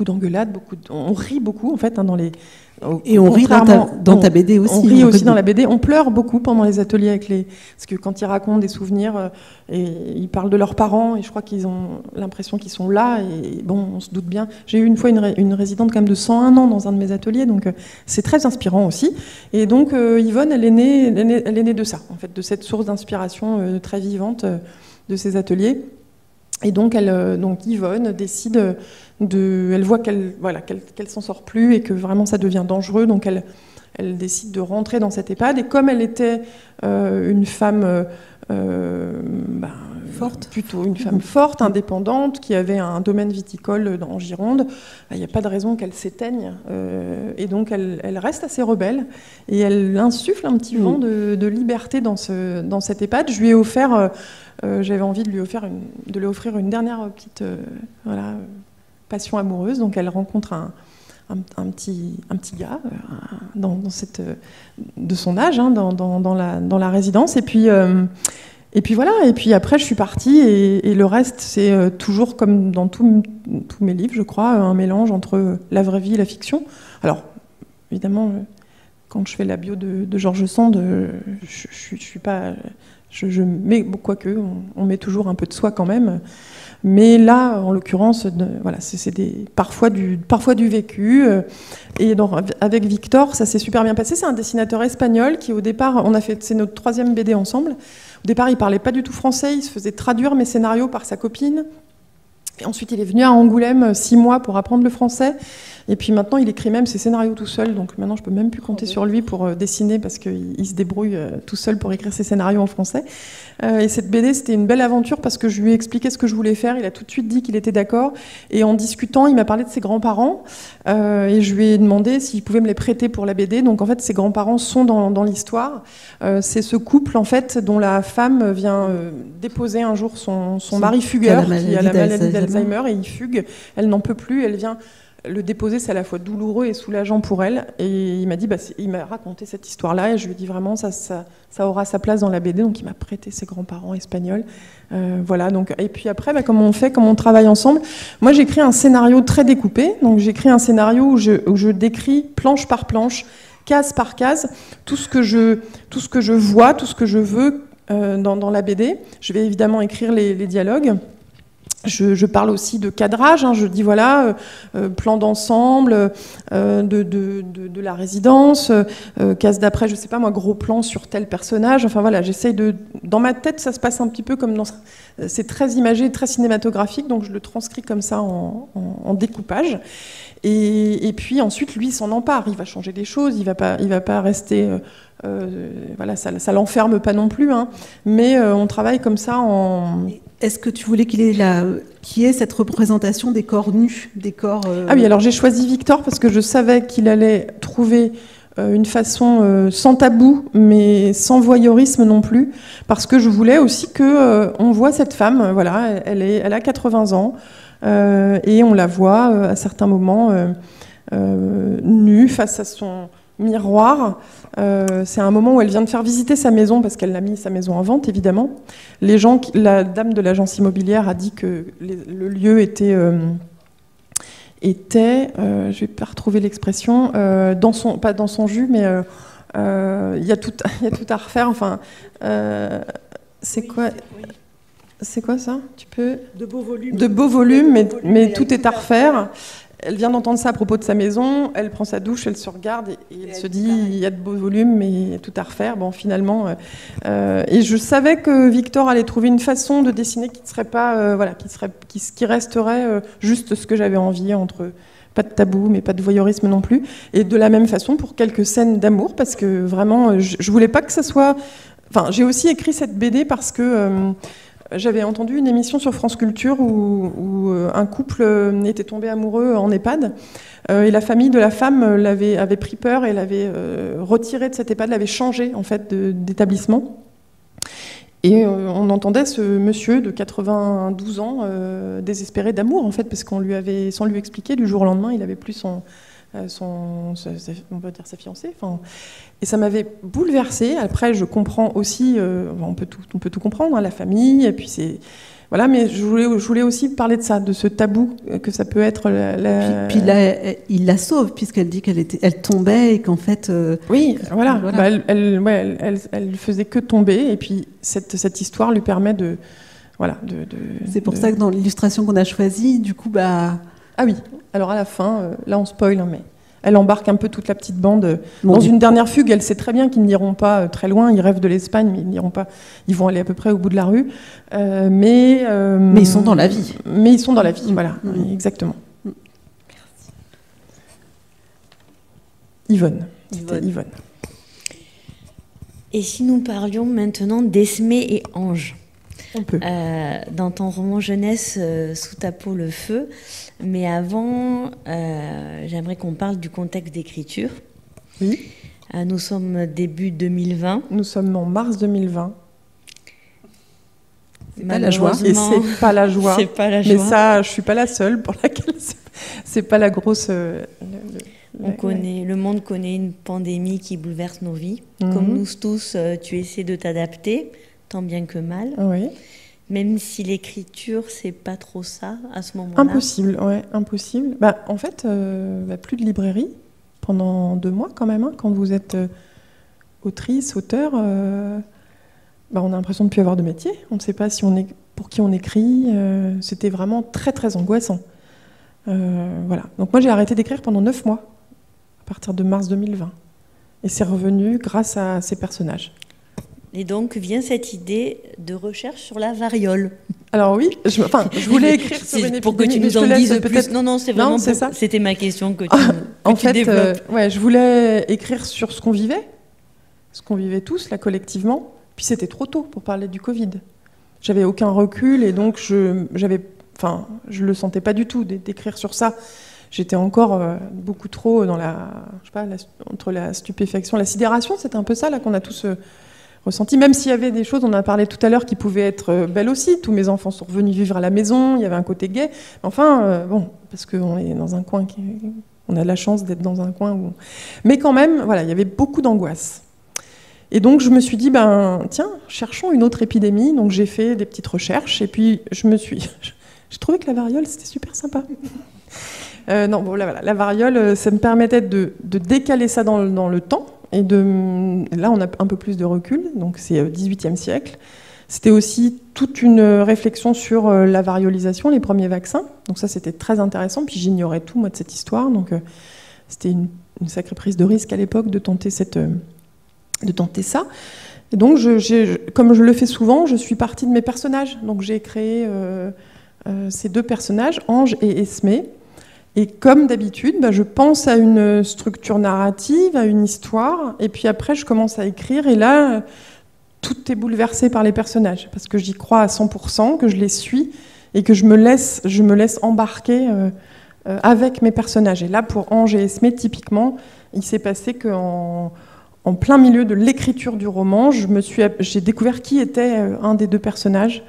d'engueulades, on rit beaucoup en fait dans Et on rit dans ta BD aussi. On rit aussi dans la BD. On pleure beaucoup pendant les ateliers parce que quand ils racontent des souvenirs et ils parlent de leurs parents, et je crois qu'ils ont l'impression qu'ils sont là. Et bon, on se doute bien. J'ai eu une fois une résidente quand même de 101 ans dans un de mes ateliers, donc c'est très inspirant aussi. Et donc Yvonne, elle est née de ça, en fait, de cette source d'inspiration très vivante de ces ateliers. Et donc, Yvonne décide elle voit qu'elle s'en sort plus et que vraiment ça devient dangereux. Donc, elle décide de rentrer dans cette EHPAD. Et comme elle était une femme forte, plutôt une femme forte, indépendante, qui avait un domaine viticole en Gironde, il n'y a pas de raison qu'elle s'éteigne. Et donc, elle reste assez rebelle et elle insuffle un petit vent de liberté dans cette EHPAD. Je lui ai offert. J'avais envie de lui offrir une dernière petite passion amoureuse. Donc elle rencontre un petit gars de son âge dans la résidence. Et puis voilà. Et puis après je suis partie et le reste c'est toujours comme dans tous mes livres, je crois, un mélange entre la vraie vie et la fiction. Alors évidemment quand je fais la bio de George Sand, je suis pas... mais quoique, on met toujours un peu de soi quand même. Mais là, en l'occurrence, c'est parfois du vécu. Et donc, avec Victor, ça s'est super bien passé. C'est un dessinateur espagnol qui, au départ, c'est notre 3e BD ensemble. Au départ, il parlait pas du tout français. Il se faisait traduire mes scénarios par sa copine. Et ensuite, il est venu à Angoulême 6 mois pour apprendre le français. Et puis maintenant, il écrit même ses scénarios tout seul. Donc maintenant, je peux même plus compter sur lui pour dessiner parce qu'il se débrouille tout seul pour écrire ses scénarios en français. Et cette BD, c'était une belle aventure parce que je lui ai expliqué ce que je voulais faire. Il a tout de suite dit qu'il était d'accord. Et en discutant, il m'a parlé de ses grands-parents. Et je lui ai demandé s'il pouvait me les prêter pour la BD. Donc en fait, ses grands-parents sont dans l'histoire. C'est ce couple, en fait, dont la femme vient déposer un jour son mari fugueur qui a la maladie d'Alzheimer et il fugue. Elle n'en peut plus. Elle vient... Le déposer, c'est à la fois douloureux et soulageant pour elle. Et il m'a dit, il m'a raconté cette histoire-là, et je lui ai dit vraiment, ça aura sa place dans la BD. Donc il m'a prêté ses grands-parents espagnols. Voilà. Donc, et puis après, comme on travaille ensemble, moi j'écris un scénario très découpé. Donc j'écris un scénario où je décris planche par planche, case par case, tout ce que je vois, tout ce que je veux dans la BD. Je vais évidemment écrire les dialogues. Je parle aussi de cadrage, je dis plan d'ensemble de la résidence, case d'après, je sais pas moi, gros plan sur tel personnage. Enfin voilà, j'essaye dans ma tête, ça se passe un petit peu comme c'est très imagé, très cinématographique, donc je le transcris comme ça en découpage. Et puis ensuite, lui, s'en empare, il va changer des choses, il va pas rester... ça l'enferme pas non plus, mais on travaille comme ça Est-ce que tu voulais qu'il y ait cette représentation des corps nus, des corps... Ah oui, alors j'ai choisi Victor parce que je savais qu'il allait trouver une façon sans tabou, mais sans voyeurisme non plus, parce que je voulais aussi qu'on voit cette femme, elle a 80 ans, et on la voit à certains moments nue face à son miroir. C'est un moment où elle vient de faire visiter sa maison parce qu'elle a mis sa maison en vente, évidemment. La dame de l'agence immobilière a dit que le lieu était je vais pas retrouver l'expression, pas dans son jus, mais il y a tout à refaire. Enfin, c'est quoi ça? Tu peux... De beaux volumes. De beaux volumes, mais tout est à refaire. Elle vient d'entendre ça à propos de sa maison, elle prend sa douche, elle se regarde et elle se dit il y a de beaux volumes mais il y a tout à refaire. Bon, finalement, et je savais que Victor allait trouver une façon de dessiner qui ne serait pas, qui resterait juste ce que j'avais envie, entre pas de tabou mais pas de voyeurisme non plus. Et de la même façon pour quelques scènes d'amour, parce que vraiment, je voulais pas que ça soit. Enfin, j'ai aussi écrit cette BD parce que j'avais entendu une émission sur France Culture où un couple était tombé amoureux en EHPAD et la famille de la femme avait pris peur et l'avait retiré de cette EHPAD, l'avait changé en fait d'établissement. Et on entendait ce monsieur de 92 ans désespéré d'amour en fait, parce qu'on lui avait, sans lui expliquer, du jour au lendemain, il avait plus on va dire sa fiancée. Enfin, et ça m'avait bouleversée. Après, je comprends aussi, on peut tout comprendre, la famille. Et puis Voilà, mais je voulais aussi parler de ça, de ce tabou que ça peut être. Puis là, il la sauve, puisqu'elle dit elle tombait et qu'en fait... Oui, voilà. Bah, elle faisait que tomber, et puis cette histoire lui permet de... Voilà, C'est pour ça que dans l'illustration qu'on a choisie, du coup, bah... Ah oui, alors à la fin, là on spoil, hein, mais elle embarque un peu toute la petite bande dans une dernière fugue. Elle sait très bien qu'ils n'iront pas très loin, ils rêvent de l'Espagne, mais ils n'iront pas, ils vont aller à peu près au bout de la rue. Mais ils sont dans la vie. Mais ils sont dans la vie, voilà, exactement. Merci. Yvonne. C'était Yvonne. Et si nous parlions maintenant d'Esmé et Ange? On peut. Dans ton roman jeunesse, Sous ta peau le feu. Mais avant, j'aimerais qu'on parle du contexte d'écriture. Oui. Nous sommes début 2020. Nous sommes en mars 2020. C'est pas la joie. Et c'est pas la joie. C'est pas la joie. Mais ça, je suis pas la seule pour laquelle c'est pas la grosse. Le monde connaît une pandémie qui bouleverse nos vies. Comme nous tous, tu essaies de t'adapter, tant bien que mal. Oui. Même si l'écriture, c'est pas trop ça à ce moment-là. Impossible, ouais, impossible. Bah, en fait, plus de librairie pendant 2 mois quand même. Hein, quand vous êtes autrice, auteur, on a l'impression de ne plus avoir de métier. On ne sait pas pour qui on écrit. C'était vraiment très très angoissant. Voilà. Donc moi j'ai arrêté d'écrire pendant 9 mois à partir de mars 2020. Et c'est revenu grâce à ces personnages. Et donc vient cette idée de recherche sur la variole. Alors oui, je voulais écrire sur une épidémie. Pour que tu nous en dises plus. Non, c'est vraiment ça. C'était ma question que tu développes. Je voulais écrire sur ce qu'on vivait tous là collectivement. Puis c'était trop tôt pour parler du Covid. J'avais aucun recul et donc je le sentais pas du tout d'écrire sur ça. J'étais encore beaucoup trop dans entre la stupéfaction, la sidération. C'était un peu ça là qu'on a tous ressenti. Même s'il y avait des choses, on en a parlé tout à l'heure, qui pouvaient être belles aussi. Tous mes enfants sont revenus vivre à la maison. Il y avait un côté gai. Enfin, parce qu'on est dans un coin on a la chance d'être dans un coin où. Mais quand même, voilà, il y avait beaucoup d'angoisse. Et donc je me suis dit, tiens, cherchons une autre épidémie. Donc j'ai fait des petites recherches et puis j'ai trouvé que la variole, c'était super sympa. La variole, ça me permettait de décaler ça dans le temps. Et là, on a un peu plus de recul, donc c'est au XVIIIe siècle. C'était aussi toute une réflexion sur la variolisation, les premiers vaccins. Donc ça, c'était très intéressant. Puis j'ignorais tout, moi, de cette histoire. Donc c'était une sacrée prise de risque à l'époque de tenter ça. Et donc, comme je le fais souvent, je suis partie de mes personnages. Donc j'ai créé ces 2 personnages, Ange et Esmé. Et comme d'habitude, je pense à une structure narrative, à une histoire, et puis après je commence à écrire, et là, tout est bouleversé par les personnages, parce que j'y crois à 100%, que je les suis, et que je me laisse embarquer avec mes personnages. Et là, pour Ange et Esmé, typiquement, il s'est passé qu'en plein milieu de l'écriture du roman, j'ai découvert qui était un des 2 personnages,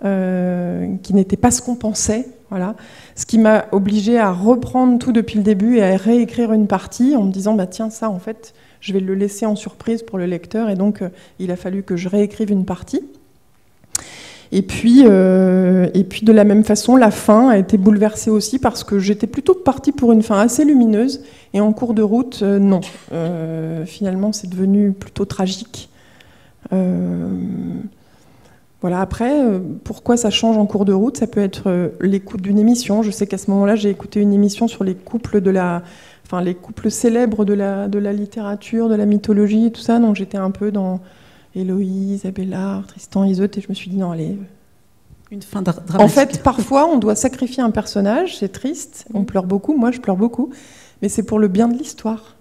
qui n'était pas ce qu'on pensait. Voilà. Ce qui m'a obligée à reprendre tout depuis le début et à réécrire une partie en me disant tiens, ça en fait je vais le laisser en surprise pour le lecteur, et donc il a fallu que je réécrive une partie. Et puis de la même façon, la fin a été bouleversée aussi parce que j'étais plutôt partie pour une fin assez lumineuse, et en cours de route, non. Finalement, c'est devenu plutôt tragique. Voilà, après, pourquoi ça change en cours de route? Ça peut être l'écoute d'une émission. Je sais qu'à ce moment-là, j'ai écouté une émission sur les couples les couples célèbres de la littérature, de la mythologie et tout ça. Donc j'étais un peu dans Héloïse, Abélard, Tristan, Iseult, et je me suis dit non, allez. Une fin dramatique. En fait, parfois, on doit sacrifier un personnage, c'est triste, on pleure beaucoup, moi je pleure beaucoup, mais c'est pour le bien de l'histoire.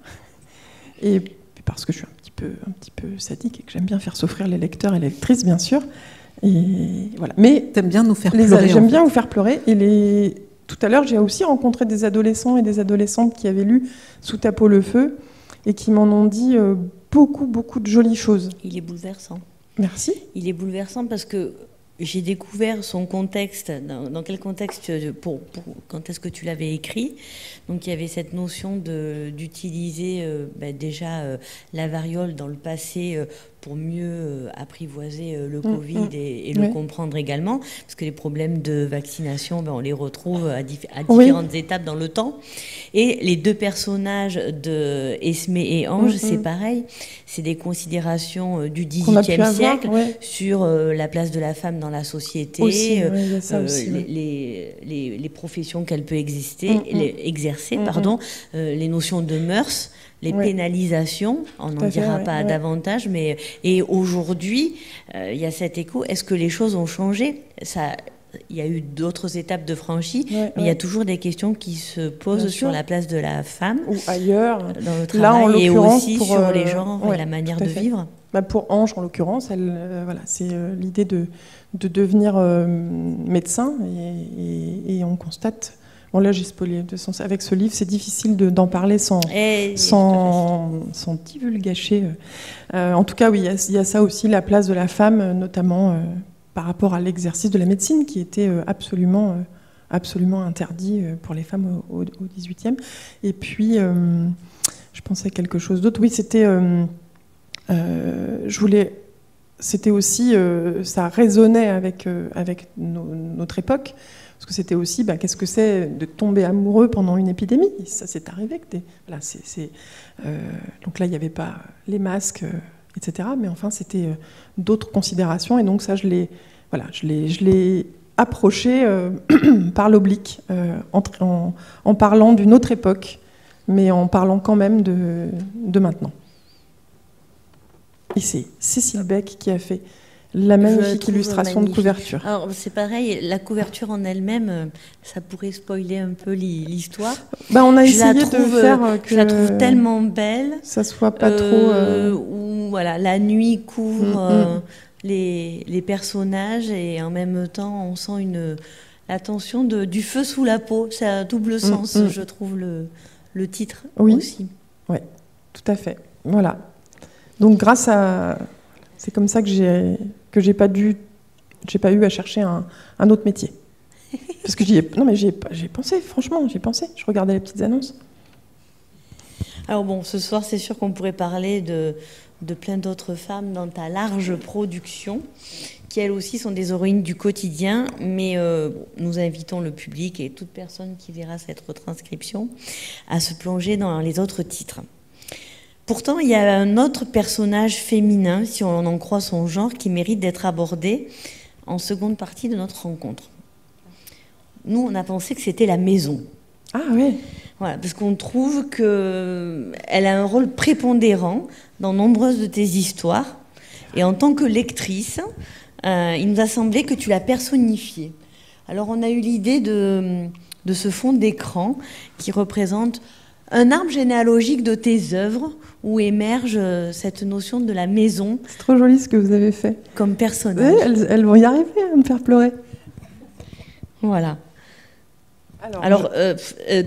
Et parce que je suis un petit peu sadique et que j'aime bien faire souffrir les lecteurs et les lectrices, bien sûr. Et voilà. Mais t'aimes bien nous faire pleurer. J'aime bien vous faire pleurer. Et tout à l'heure, j'ai aussi rencontré des adolescents et des adolescentes qui avaient lu Sous ta peau le feu et qui m'en ont dit beaucoup, beaucoup de jolies choses. Il est bouleversant. Merci. Il est bouleversant parce que j'ai découvert son contexte. Dans quel contexte, quand est-ce que tu l'avais écrit? Donc il y avait cette notion d'utiliser déjà la variole dans le passé pour mieux apprivoiser le Covid et le comprendre également, parce que les problèmes de vaccination, on les retrouve à différentes étapes dans le temps. Et les deux personnages de Esmé et Ange, c'est pareil, c'est des considérations du XVIIIe siècle sur la place de la femme dans la société, aussi, les professions qu'elle peut exercer, les notions de mœurs, les pénalisations, on n'en dira pas davantage, mais et aujourd'hui, il y a cet écho. Est-ce que les choses ont changé ? Il y a eu d'autres étapes de franchie, mais il y a toujours des questions qui se posent sur la place de la femme ou ailleurs dans le travail, et aussi sur les genres et la manière de vivre. Pour Ange, en l'occurrence, c'est l'idée de devenir médecin, et on constate. Bon, là, j'ai spoilé. Avec ce livre, c'est difficile d'en parler sans divulgacher. En tout cas, oui, il y a ça aussi, la place de la femme, notamment par rapport à l'exercice de la médecine, qui était absolument interdit pour les femmes au XVIIIe. Et puis, je pensais à quelque chose d'autre. Oui, c'était... C'était aussi... ça résonnait avec notre époque. Parce que c'était aussi, qu'est-ce que c'est de tomber amoureux pendant une épidémie ? Ça s'est arrivé. Donc là, il n'y avait pas les masques, etc. Mais enfin, c'était d'autres considérations. Et donc ça, je l'ai approché par l'oblique, en parlant d'une autre époque, mais en parlant quand même de maintenant. Et c'est Cécile Beck qui a fait la magnifique illustration de couverture. Alors, c'est pareil, la couverture en elle-même, ça pourrait spoiler un peu l'histoire. On a essayé de faire que je la trouve tellement belle. Ça soit pas trop... Où voilà, la nuit couvre les personnages, et en même temps, on sent la tension du feu sous la peau. C'est à double sens, je trouve, le titre aussi. Oui, tout à fait. Voilà. Donc, grâce à... C'est comme ça que j'ai pas eu à chercher un autre métier. Parce que j'y ai pensé, franchement, j'y ai pensé. Je regardais les petites annonces. Alors bon, ce soir, c'est sûr qu'on pourrait parler de plein d'autres femmes dans ta large production, qui elles aussi sont des héroïnes du quotidien, mais nous invitons le public et toute personne qui verra cette retranscription à se plonger dans les autres titres. Pourtant, il y a un autre personnage féminin, si on en croit son genre, qui mérite d'être abordé en seconde partie de notre rencontre. Nous, on a pensé que c'était la maison. Ah oui. Voilà, parce qu'on trouve qu'elle a un rôle prépondérant dans nombreuses de tes histoires. Et en tant que lectrice, il nous a semblé que tu l'as personnifiée. Alors, on a eu l'idée de ce fond d'écran qui représente un arbre généalogique de tes œuvres, où émerge cette notion de la maison. C'est trop joli ce que vous avez fait. Comme personnage. Elles vont y arriver à me faire pleurer. Voilà. Alors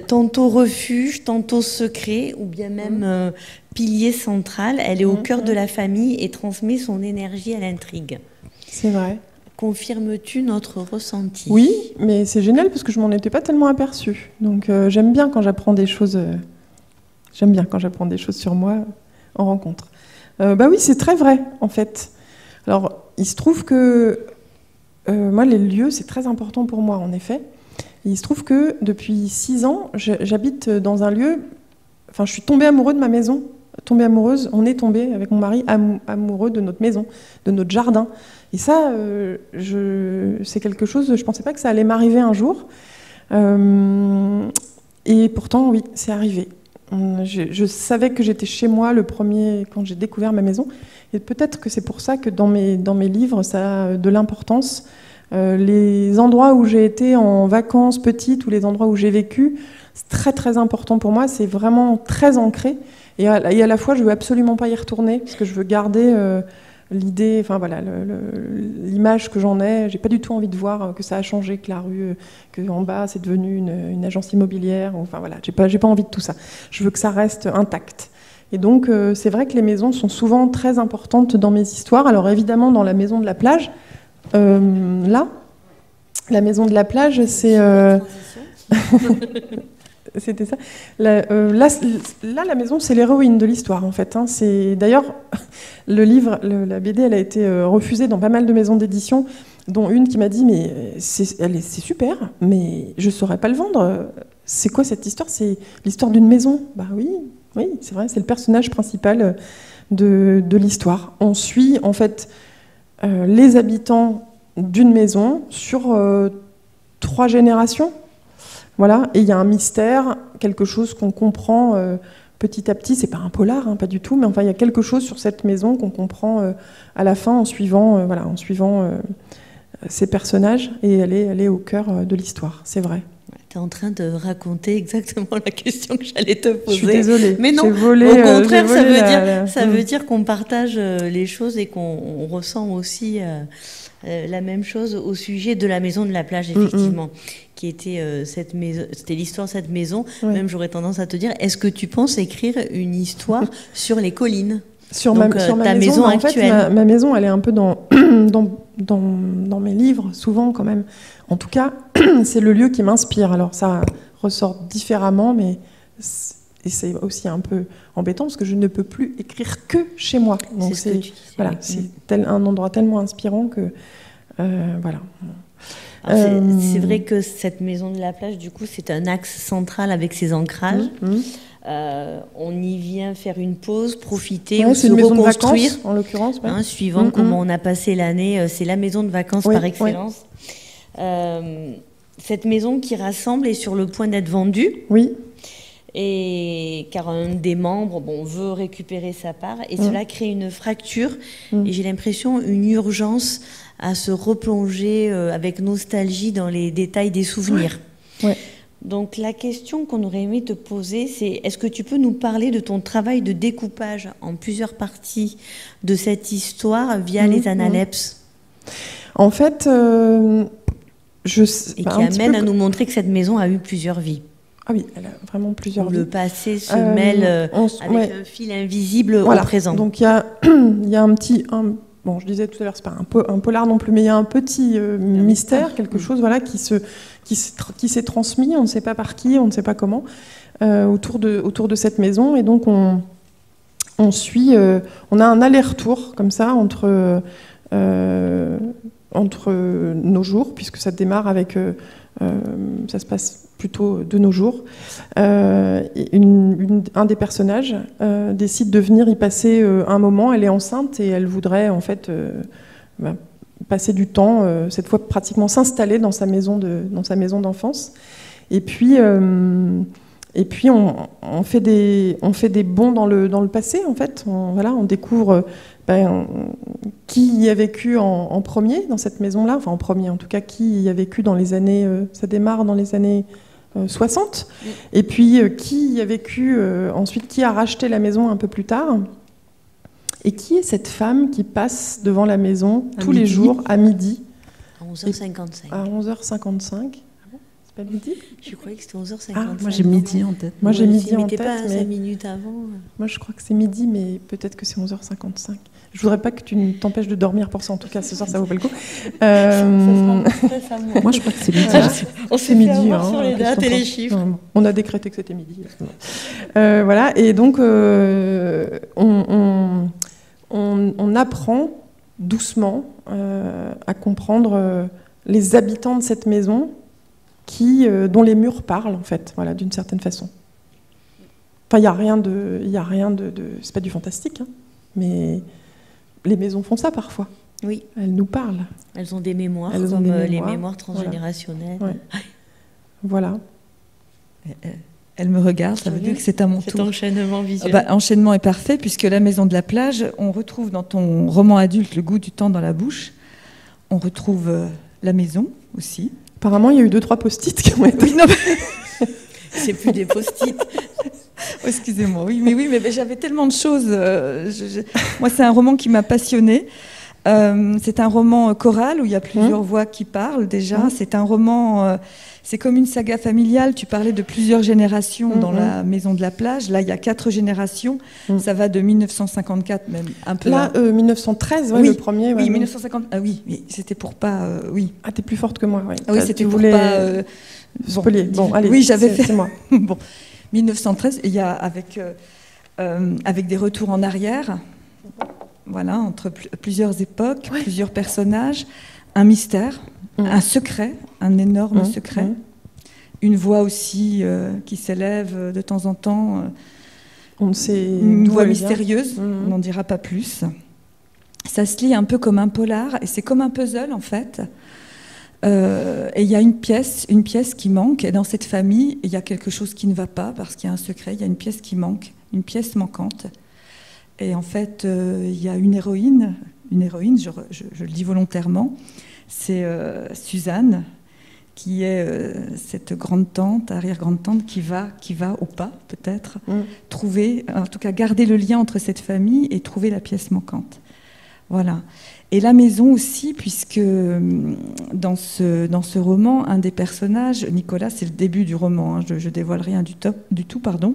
tantôt refuge, tantôt secret, ou bien même pilier central, elle est au cœur de la famille et transmet son énergie à l'intrigue. C'est vrai. Confirmes-tu notre ressenti ? Oui, mais c'est génial parce que je m'en étais pas tellement aperçue. Donc j'aime bien quand j'apprends des choses... sur moi en rencontre. Oui, c'est très vrai, en fait. Alors, il se trouve que moi, les lieux, c'est très important pour moi, en effet. Et il se trouve que depuis 6 ans, j'habite dans un lieu... Enfin, je suis tombée amoureuse de ma maison. On est tombé avec mon mari amoureux de notre maison, de notre jardin. Et ça, c'est quelque chose... Je ne pensais pas que ça allait m'arriver un jour. Et pourtant, oui, c'est arrivé. Je savais que j'étais chez moi le premier quand j'ai découvert ma maison, et peut-être que c'est pour ça que dans mes livres ça a de l'importance. Les endroits où j'ai été en vacances petites ou les endroits où j'ai vécu, c'est très très important pour moi, c'est vraiment très ancré, et à la fois je veux absolument pas y retourner parce que je veux garder l'idée, enfin voilà, l'image que j'en ai. J'ai pas du tout envie de voir que ça a changé, que la rue, que en bas c'est devenu une agence immobilière. Enfin voilà, j'ai pas envie de tout ça. Je veux que ça reste intact. Et donc c'est vrai que les maisons sont souvent très importantes dans mes histoires. Alors évidemment dans la maison de la plage, là, la maison de la plage, c'est C'était ça. Là, la maison, c'est l'héroïne de l'histoire, en fait. Hein. D'ailleurs, le livre, la BD, elle a été refusée dans pas mal de maisons d'édition, dont une qui m'a dit, mais c'est super, mais je ne saurais pas le vendre. C'est quoi cette histoire? C'est l'histoire d'une maison. Bah oui, c'est vrai, c'est le personnage principal de l'histoire. On suit, en fait, les habitants d'une maison sur 3 générations. Voilà, et il y a un mystère, quelque chose qu'on comprend petit à petit. C'est pas un polar, hein, pas du tout, mais enfin il y a quelque chose sur cette maison qu'on comprend à la fin en suivant ces personnages, et elle est au cœur de l'histoire. C'est vrai. Tu es en train de raconter exactement la question que j'allais te poser. Je suis désolée. Mais non, au contraire, ça veut dire qu'on partage les choses et qu'on ressent aussi la même chose au sujet de la maison de la plage, effectivement, qui était cette maison. C'était l'histoire de cette maison. Ouais. Même j'aurais tendance à te dire, est-ce que tu penses écrire une histoire sur les collines? Sur ma maison actuelle. En fait, ma maison, elle est un peu dans mes livres, souvent quand même. En tout cas, c'est le lieu qui m'inspire. Alors ça ressort différemment, mais c'est aussi un peu embêtant parce que je ne peux plus écrire que chez moi. Donc c'est un endroit tellement inspirant que voilà. C'est vrai que cette maison de la plage, du coup, c'est un axe central avec ses ancrages. On y vient faire une pause, profiter ou se reconstruire, vacances, en l'occurrence, suivant comment on a passé l'année. C'est la maison de vacances par excellence. Cette maison qui rassemble est sur le point d'être vendue. Oui. Et car un des membres veut récupérer sa part, et cela crée une fracture et j'ai l'impression une urgence à se replonger avec nostalgie dans les détails des souvenirs. Ouais. Donc la question qu'on aurait aimé te poser, c'est est-ce que tu peux nous parler de ton travail de découpage en plusieurs parties de cette histoire via les analepses? En fait, qui amène à nous montrer que cette maison a eu plusieurs vies. Ah oui, elle a vraiment plusieurs vies. Le passé se mêle avec un fil invisible au présent. Donc il y a un petit... Bon, je disais tout à l'heure, c'est pas un polar non plus, mais il y a un petit mystère, quelque chose qui s'est transmis, on ne sait pas par qui, on ne sait pas comment, autour de cette maison. Et donc on a un aller-retour comme ça entre nos jours, puisque ça démarre avec... ça se passe plutôt de nos jours. Un des personnages décide de venir y passer un moment. Elle est enceinte et elle voudrait en fait passer du temps, cette fois pratiquement s'installer dans sa maison d'enfance. Et puis on fait des bonds dans le passé en fait. On découvre qui y a vécu en premier dans cette maison-là, enfin en premier en tout cas, qui y a vécu dans les années, ça démarre dans les années 60, et puis qui y a vécu ensuite, qui a racheté la maison un peu plus tard, et qui est cette femme qui passe devant la maison tous les jours à midi. À 11h55. À 11h55. Pas midi? Je croyais que c'était 11h55. Moi j'ai midi en tête. Moi j'ai midi en tête. Pas 5 minutes avant. Moi je crois que c'est midi, mais peut-être que c'est 11h55. Je voudrais pas que tu t'empêches de dormir pour ça, en tout cas ce soir ça vaut pas le coup. Moi je crois que c'est midi. On s'est midi sur les dates et les chiffres. On a décrété que c'était midi. Voilà, et donc on apprend doucement à comprendre les habitants de cette maison dont les murs parlent, en fait, voilà, d'une certaine façon. Enfin, il n'y a rien de... c'est pas du fantastique, hein, mais les maisons font ça parfois. Oui. Elles nous parlent. Elles ont des mémoires, les mémoires transgénérationnelles. Voilà. Elle me regarde, ça veut dire que c'est à mon tour. Cet enchaînement visuel. Enchaînement est parfait, puisque la maison de la plage, on retrouve dans ton roman adulte Le goût du temps dans la bouche. On retrouve la maison aussi. Apparemment, il y a eu 2-3 post-it qui ont été... Oui, non, mais... C'est plus des post-it. Oh, excusez-moi, oui, mais j'avais tellement de choses. Moi, c'est un roman qui m'a passionnée. C'est un roman choral où il y a plusieurs voix qui parlent déjà. C'est un roman, c'est comme une saga familiale. Tu parlais de plusieurs générations dans la maison de la plage. Là, il y a 4 générations. Ça va de 1954 même un peu. Là, 1913, ouais, oui, le premier. Oui, 1950. Ah oui, mais c'était pour pas. Oui. Ah, t'es plus forte que moi. Ouais. Ah oui, c'était pour pas. Spolier. Bon, allez. Oui, j'avais fait. C'est moi. Bon, 1913. Il y a avec des retours en arrière. Voilà, entre plusieurs époques, plusieurs personnages, un mystère, un secret, un énorme secret, une voix aussi qui s'élève de temps en temps, on ne sait une voix mystérieuse, on n'en dira pas plus. Ça se lit un peu comme un polar, et c'est comme un puzzle en fait. Et il y a une pièce qui manque, et dans cette famille, il y a quelque chose qui ne va pas, parce qu'il y a un secret, il y a une pièce qui manque, une pièce manquante. Et en fait, il y a une héroïne, je le dis volontairement, c'est Suzanne, qui est cette grande-tante, arrière-grande-tante, qui va au pas, peut-être, trouver, en tout cas garder le lien entre cette famille et trouver la pièce manquante. Voilà. Et la maison aussi, puisque dans ce roman, un des personnages, Nicolas, c'est le début du roman, hein, je dévoile rien du tout, pardon.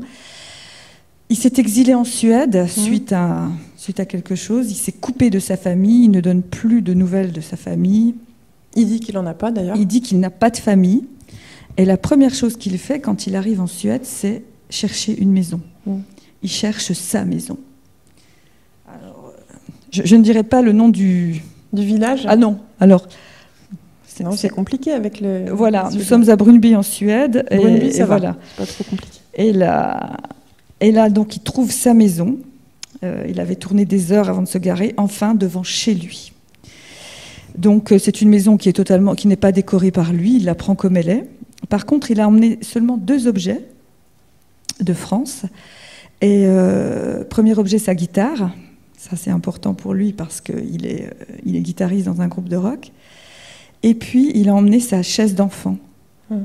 Il s'est exilé en Suède suite à quelque chose. Il s'est coupé de sa famille. Il ne donne plus de nouvelles de sa famille. Il dit qu'il n'en a pas, d'ailleurs. Il dit qu'il n'a pas de famille. Et la première chose qu'il fait quand il arrive en Suède, c'est chercher une maison. Il cherche sa maison. Alors, je ne dirai pas le nom du village. Ah non. Alors, c'est compliqué avec le. Voilà, nous sommes à Brunnby en Suède. Brunnby, ça va. Voilà. C'est pas trop compliqué. Et là, donc, il trouve sa maison. Il avait tourné des heures avant de se garer, enfin, devant chez lui. Donc, c'est une maison qui n'est pas décorée par lui. Il la prend comme elle est. Par contre, il a emmené seulement 2 objets de France. Et premier objet, sa guitare. Ça, c'est important pour lui parce qu'il est guitariste dans un groupe de rock. Et puis, il a emmené sa chaise d'enfant.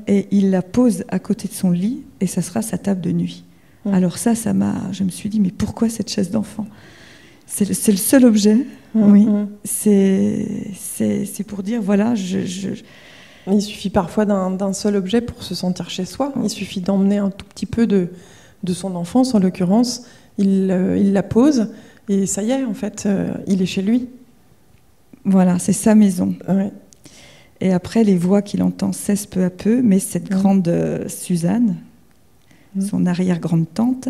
Et il la pose à côté de son lit. Et ça sera sa table de nuit. Alors je me suis dit, mais pourquoi cette chaise d'enfant ? C'est le seul objet, oui. C'est pour dire, voilà, Il suffit parfois d'un seul objet pour se sentir chez soi. Il suffit d'emmener un tout petit peu de son enfance, en l'occurrence. Il la pose, et ça y est, en fait, il est chez lui. Voilà, c'est sa maison. Ouais. Et après, les voix qu'il entend cessent peu à peu, mais cette grande Suzanne, son arrière-grande-tante,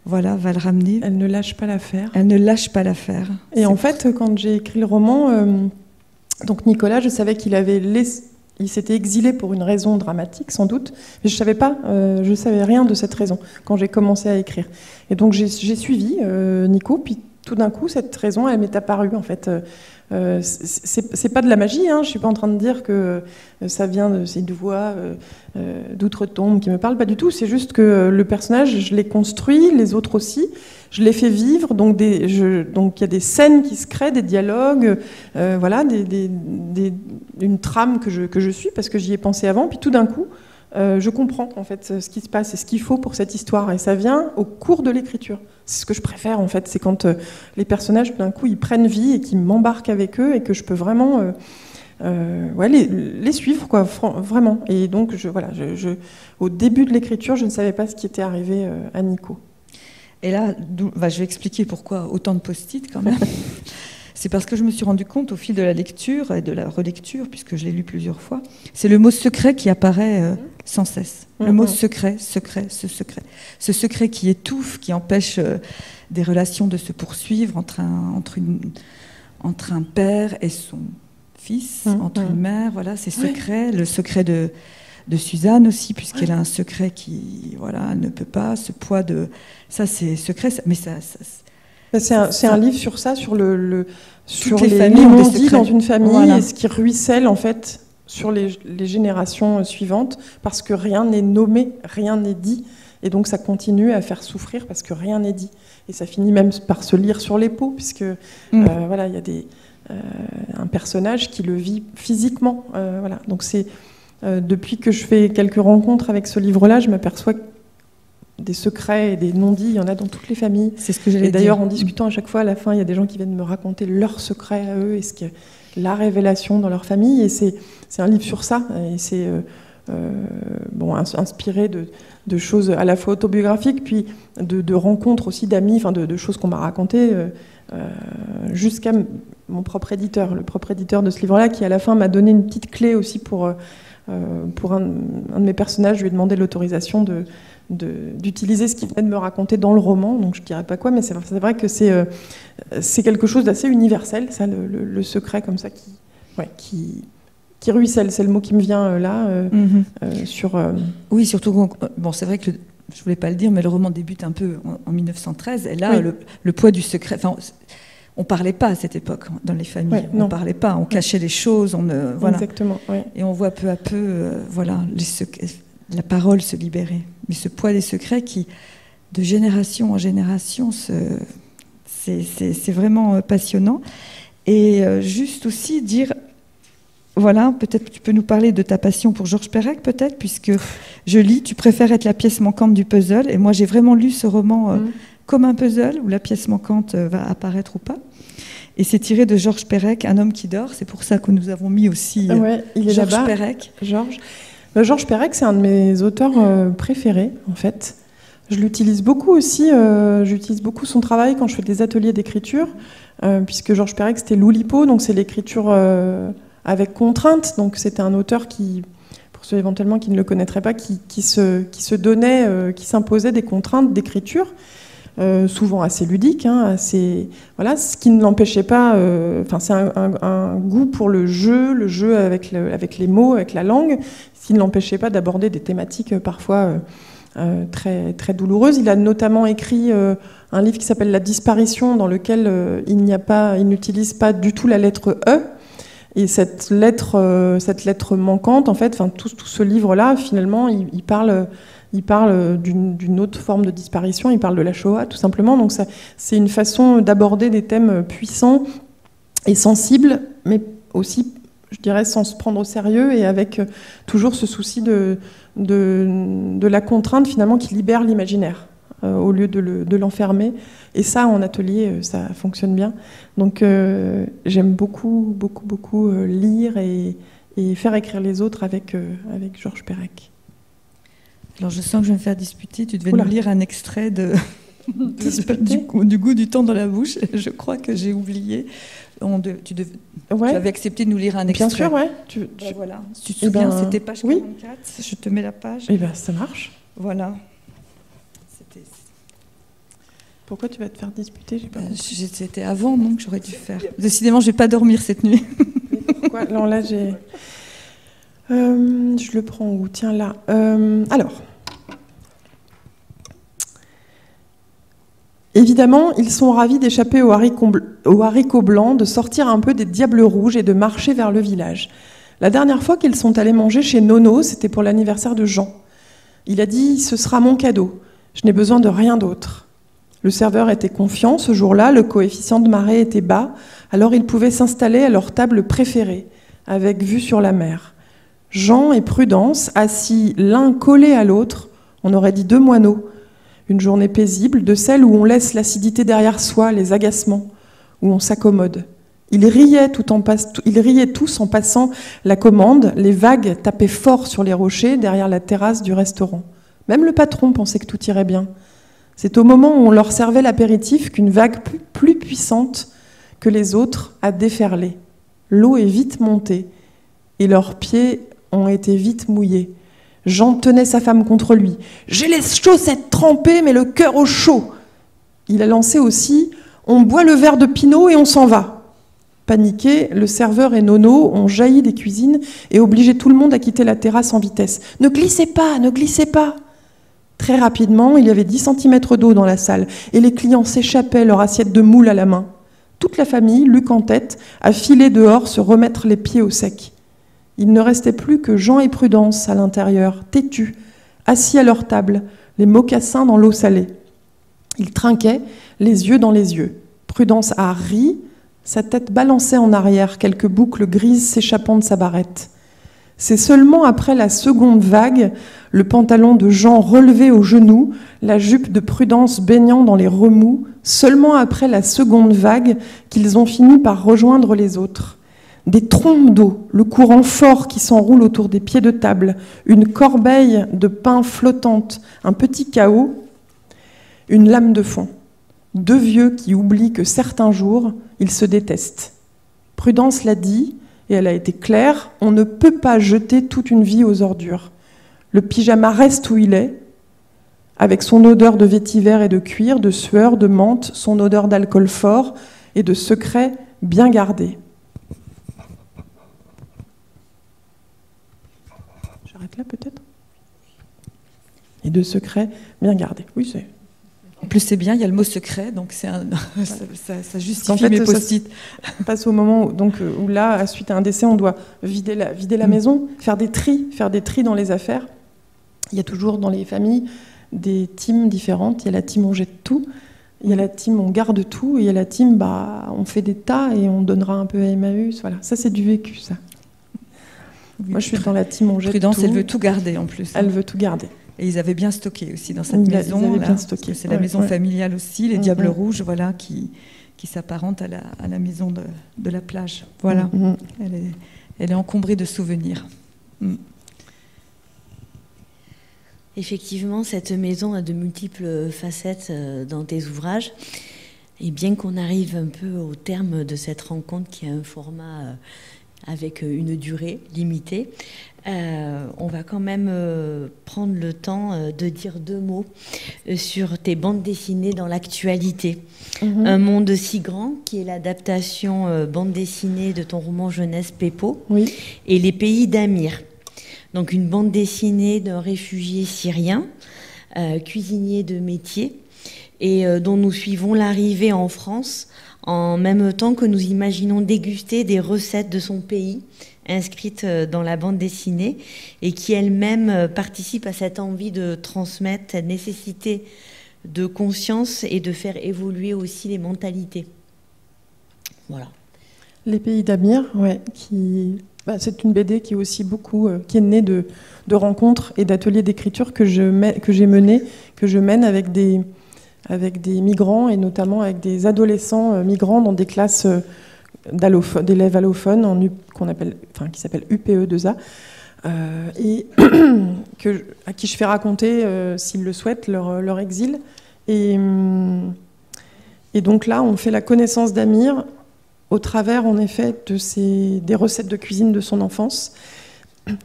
voilà, va le ramener. Elle ne lâche pas l'affaire. Elle ne lâche pas l'affaire. Et en fait, quand j'ai écrit le roman, donc Nicolas, je savais il s'était exilé pour une raison dramatique, sans doute, mais je savais rien de cette raison quand j'ai commencé à écrire. Et donc j'ai suivi Nico, puis tout d'un coup, cette raison, elle m'est apparue, en fait. C'est pas de la magie, hein. Je suis pas en train de dire que ça vient de ces voix d'outre-tombe qui me parlent, pas du tout. C'est juste que le personnage, je l'ai construit, les autres aussi, je l'ai fait vivre, donc il y a des scènes qui se créent, des dialogues, voilà, une trame que je suis parce que j'y ai pensé avant, puis tout d'un coup je comprends en fait ce qui se passe et ce qu'il faut pour cette histoire, et ça vient au cours de l'écriture. C'est ce que je préfère en fait, c'est quand les personnages tout d'un coup ils prennent vie et qu'ils m'embarquent avec eux et que je peux vraiment les suivre quoi, vraiment. Et donc au début de l'écriture, je ne savais pas ce qui était arrivé à Nico. Et là, je vais expliquer pourquoi autant de post-it quand même. C'est parce que je me suis rendu compte au fil de la lecture et de la relecture, puisque je l'ai lu plusieurs fois, c'est le mot secret qui apparaît sans cesse. Le mot secret, ce secret. Ce secret qui étouffe, qui empêche des relations de se poursuivre entre un père et son fils, entre une mère, voilà, c'est secret. Le secret de Suzanne aussi, puisqu'elle a un secret qui, voilà, elle ne peut pas, ce poids de... Ça, c'est secret, mais ça c'est un livre sur ça, sur sur les non-dits dans une famille, voilà. Et ce qui ruisselle en fait sur les générations suivantes, parce que rien n'est nommé, rien n'est dit, et donc ça continue à faire souffrir parce que rien n'est dit, et ça finit même par se lire sur les peaux, puisque voilà, il y a un personnage qui le vit physiquement, voilà. Donc c'est depuis que je fais quelques rencontres avec ce livre-là, je m'aperçois des secrets et des non-dits, il y en a dans toutes les familles. C'est ce que j'allais dire. Et d'ailleurs, en discutant à chaque fois, à la fin, il y a des gens qui viennent me raconter leurs secrets à eux, et ce qui est la révélation dans leur famille. Et c'est un livre sur ça. Et c'est inspiré de choses à la fois autobiographiques, puis de rencontres aussi d'amis, enfin de choses qu'on m'a racontées, jusqu'à mon propre éditeur, le propre éditeur de ce livre-là, qui à la fin m'a donné une petite clé aussi pour un de mes personnages. Je lui ai demandé l'autorisation d'utiliser ce qu'il venait de me raconter dans le roman, donc je ne dirais pas quoi, mais c'est vrai que c'est quelque chose d'assez universel, ça, le secret comme ça qui ruisselle, c'est le mot qui me vient là. Oui, surtout, c'est vrai que je voulais pas le dire, mais le roman débute un peu en 1913, et là, le poids du secret. On parlait pas à cette époque dans les familles. On parlait pas, on cachait les choses, voilà. Exactement. Oui. Et on voit peu à peu, la parole se libérer. Mais ce poids des secrets qui, de génération en génération, c'est vraiment passionnant. Et juste aussi dire, voilà, peut-être tu peux nous parler de ta passion pour Georges Perec, peut-être, puisque je lis, tu préfères être la pièce manquante du puzzle. Et moi, j'ai vraiment lu ce roman comme un puzzle, où la pièce manquante va apparaître ou pas. Et c'est tiré de Georges Perec, Un homme qui dort. C'est pour ça que nous avons mis aussi Georges Perec. Georges Perec, c'est un de mes auteurs préférés, en fait. Je l'utilise beaucoup aussi. J'utilise beaucoup son travail quand je fais des ateliers d'écriture, puisque Georges Perec, c'était l'Oulipo, donc c'est l'écriture avec contrainte. Donc c'était un auteur qui, pour ceux éventuellement qui ne le connaîtraient pas, qui se donnait, qui s'imposait des contraintes d'écriture. Souvent assez ludique, ce qui ne l'empêchait pas. C'est un goût pour le jeu avec les mots, avec la langue, ce qui ne l'empêchait pas d'aborder des thématiques parfois très très douloureuses. Il a notamment écrit un livre qui s'appelle La disparition, dans lequel il n'utilise pas du tout la lettre E. Et cette lettre manquante, en fait, tout ce livre-là, finalement, il parle d'une autre forme de disparition, il parle de la Shoah, tout simplement. Donc c'est une façon d'aborder des thèmes puissants et sensibles, mais aussi, je dirais, sans se prendre au sérieux, et avec toujours ce souci de la contrainte, finalement, qui libère l'imaginaire, au lieu de l'enfermer. Et ça, en atelier, ça fonctionne bien. Donc j'aime beaucoup, beaucoup, beaucoup lire et faire écrire les autres avec Georges Perec. Alors je sens que je vais me faire disputer. Tu devais nous lire un extrait du goût du temps dans la bouche. Je crois que j'ai oublié. Tu avais accepté de nous lire un extrait. Bien sûr, ouais. Voilà. Si tu te souviens, c'était page 44. Je te mets la page. Eh bien, ça marche. Voilà. Pourquoi tu vas te faire disputer? C'était avant, donc j'aurais dû faire. Décidément, je ne vais pas dormir cette nuit. Pourquoi? Non, là, j'ai... je le prends où? Tiens, là. Alors. Évidemment, ils sont ravis d'échapper aux haricots blancs, de sortir un peu des diables rouges et de marcher vers le village. La dernière fois qu'ils sont allés manger chez Nono, c'était pour l'anniversaire de Jean. Il a dit « Ce sera mon cadeau. Je n'ai besoin de rien d'autre. » Le serveur était confiant. Ce jour-là, le coefficient de marée était bas, alors ils pouvaient s'installer à leur table préférée, avec vue sur la mer. Jean et Prudence, assis l'un collé à l'autre, on aurait dit deux moineaux. Une journée paisible, de celle où on laisse l'acidité derrière soi, les agacements, où on s'accommode. Ils riaient tous en passant la commande, les vagues tapaient fort sur les rochers derrière la terrasse du restaurant. Même le patron pensait que tout irait bien. C'est au moment où on leur servait l'apéritif qu'une vague plus puissante que les autres a déferlé. L'eau est vite montée et leurs pieds ont été vite mouillés. Jean tenait sa femme contre lui. « J'ai les chaussettes trempées, mais le cœur au chaud !» Il a lancé aussi « On boit le verre de Pinot et on s'en va !» Paniqués, le serveur et Nono ont jailli des cuisines et obligé tout le monde à quitter la terrasse en vitesse. « Ne glissez pas, ne glissez pas !» Très rapidement, il y avait 10 cm d'eau dans la salle et les clients s'échappaient, leur assiette de moule à la main. Toute la famille, Luc en tête, a filé dehors se remettre les pieds au sec. Il ne restait plus que Jean et Prudence à l'intérieur, têtus, assis à leur table, les mocassins dans l'eau salée. Ils trinquaient, les yeux dans les yeux. Prudence a ri, sa tête balançait en arrière, quelques boucles grises s'échappant de sa barrette. C'est seulement après la seconde vague, le pantalon de Jean relevé aux genoux, la jupe de Prudence baignant dans les remous, seulement après la seconde vague qu'ils ont fini par rejoindre les autres. Des trompes d'eau, le courant fort qui s'enroule autour des pieds de table, une corbeille de pain flottante, un petit chaos, une lame de fond. Deux vieux qui oublient que certains jours, ils se détestent. Prudence l'a dit, et elle a été claire, on ne peut pas jeter toute une vie aux ordures. Le pyjama reste où il est, avec son odeur de vétiver et de cuir, de sueur, de menthe, son odeur d'alcool fort et de secrets bien gardés. J'arrête là peut-être ? Et de secrets bien gardés. Oui, c'est... En plus, c'est bien, il y a le mot secret, donc ça justifie en fait, mes post-it. Ça passe au moment où là, suite à un décès, on doit vider la maison, faire des tris dans les affaires. Il y a toujours dans les familles des teams différentes. Il y a la team on jette tout, il y a la team on garde tout, et il y a la team on fait des tas et on donnera un peu à Emmaüs. Voilà, ça c'est du vécu, ça. Oui. Moi, je suis dans la team on jette Prudence, tout. elle veut tout garder en plus. Elle veut tout garder. Et ils avaient bien stocké aussi dans cette maison. Ils avaient bien stocké. C'est la maison familiale aussi, les Diables Rouges, voilà, qui s'apparentent à la maison de la plage. Voilà. Elle est encombrée de souvenirs. Effectivement, cette maison a de multiples facettes dans tes ouvrages. Et bien qu'on arrive un peu au terme de cette rencontre qui a un format avec une durée limitée, on va quand même prendre le temps de dire deux mots sur tes bandes dessinées dans l'actualité. Un monde si grand, qui est l'adaptation bande dessinée de ton roman jeunesse Pépot, oui. Et Les Pays d'Amir. Donc une bande dessinée d'un réfugié syrien, cuisinier de métier, et dont nous suivons l'arrivée en France en même temps que nous imaginons déguster des recettes de son pays inscrites dans la bande dessinée et qui elle-même participe à cette envie de transmettre, cette nécessité de conscience et de faire évoluer aussi les mentalités. Voilà. Les Pays d'Amir, ouais, c'est une BD qui est aussi beaucoup, qui est née de rencontres et d'ateliers d'écriture que je mène avec des migrants et notamment avec des adolescents migrants dans des classes d'élèves allophones qui s'appellent UPE2A et à qui je fais raconter, s'ils le souhaitent, leur exil. Et donc là, on fait la connaissance d'Amir au travers, en effet, des recettes de cuisine de son enfance,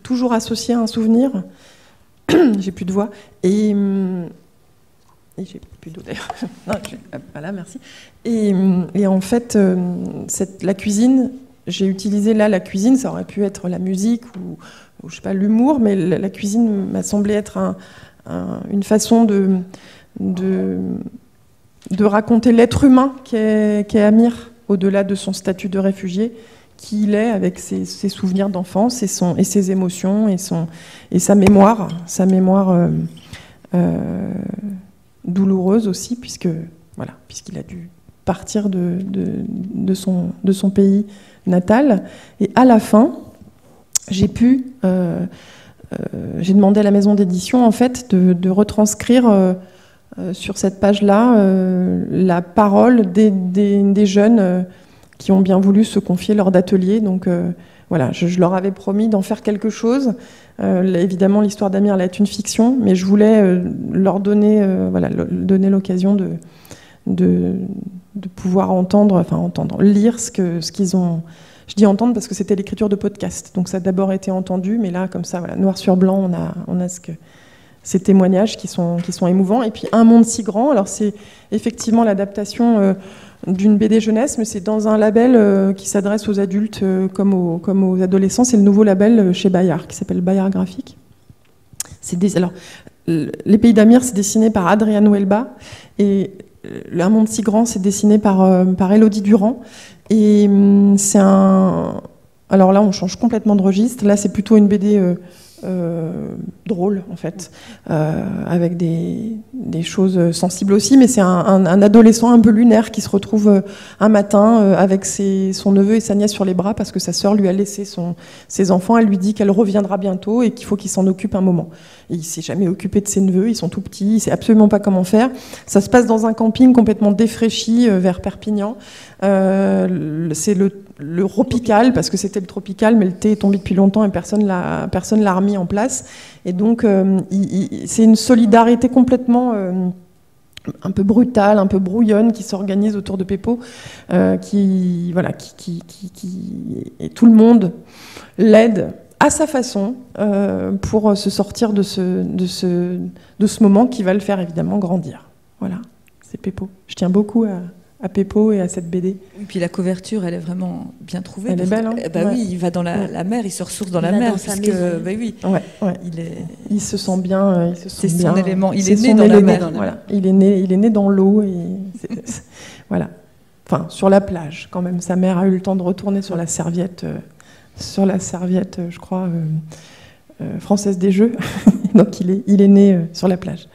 toujours associées à un souvenir. J'ai plus de voix. Et j'ai plus d'eau d'ailleurs. Voilà, merci. Et en fait, la cuisine, j'ai utilisé là la cuisine, ça aurait pu être la musique ou je sais pas, l'humour, mais la cuisine m'a semblé être une façon de raconter l'être humain qu'est Amir, au-delà de son statut de réfugié, qui il est avec ses souvenirs d'enfance et ses émotions et sa mémoire douloureuse aussi, puisqu'il a dû partir de son pays natal. Et à la fin, j'ai demandé à la maison d'édition en fait de retranscrire sur cette page-là la parole des jeunes qui ont bien voulu se confier lors d'ateliers. Donc voilà, je leur avais promis d'en faire quelque chose. Évidemment, l'histoire d'Amir là, est une fiction, mais je voulais leur donner l'occasion de pouvoir lire ce qu'ils ont. Je dis entendre parce que c'était l'écriture de podcast, donc ça a d'abord été entendu, mais là, comme ça, voilà, noir sur blanc, on a ces témoignages qui sont émouvants. Et puis Un monde si grand, alors c'est effectivement l'adaptation d'une BD jeunesse, mais c'est dans un label qui s'adresse aux adultes comme aux adolescents. C'est le nouveau label chez Bayard, qui s'appelle Bayard Graphique. Alors, Les Pays d'Amir, c'est dessiné par Adrian Huelba, et Un monde si grand, c'est dessiné par Élodie Durand. Et alors là, on change complètement de registre. Là, c'est plutôt une BD drôle en fait, avec des choses sensibles aussi, mais c'est un adolescent un peu lunaire qui se retrouve un matin avec son neveu et sa nièce sur les bras parce que sa sœur lui a laissé ses enfants. Elle lui dit qu'elle reviendra bientôt et qu'il faut qu'il s'en occupe un moment. Et il s'est jamais occupé de ses neveux, ils sont tout petits, il sait absolument pas comment faire. Ça se passe dans un camping complètement défraîchi vers Perpignan. C'est le tropical, parce que c'était le tropical, mais le thé est tombé depuis longtemps et personne l'a remis en place. Et donc, c'est une solidarité complètement un peu brutale, un peu brouillonne, qui s'organise autour de Pépot, et tout le monde l'aide à sa façon pour se sortir de ce moment qui va le faire évidemment grandir. Voilà, c'est Pépot. Je tiens beaucoup à Pépot et à cette BD. Et puis la couverture, elle est vraiment bien trouvée. Elle est belle, hein. Oui, il va dans la mer, il se ressource dans la mer. Oui. Il se sent bien. C'est son élément. Il est né dans la mer. Voilà. Il est né dans l'eau. Voilà. Enfin, sur la plage, quand même. Sa mère a eu le temps de retourner sur la serviette, je crois, française des Jeux. Donc il est né sur la plage.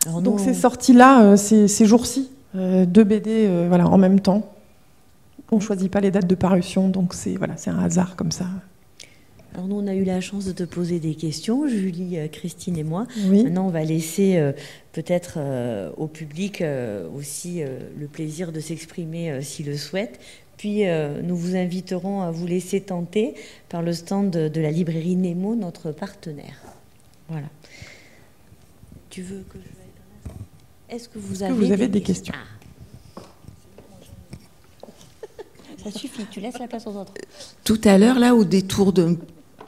Alors, donc c'est sorti là, ces jours-ci. 2 BD en même temps. On ne choisit pas les dates de parution, donc c'est un hasard comme ça. Alors nous, on a eu la chance de te poser des questions, Julie, Christine et moi. Oui. Maintenant, on va laisser peut-être au public aussi le plaisir de s'exprimer s'il le souhaite. Puis nous vous inviterons à vous laisser tenter par le stand de la librairie Nemo, notre partenaire. Voilà. Tu veux que je... Est-ce que vous avez des questions? Ça suffit, tu laisses la place aux autres. Tout à l'heure, là, au détour d'un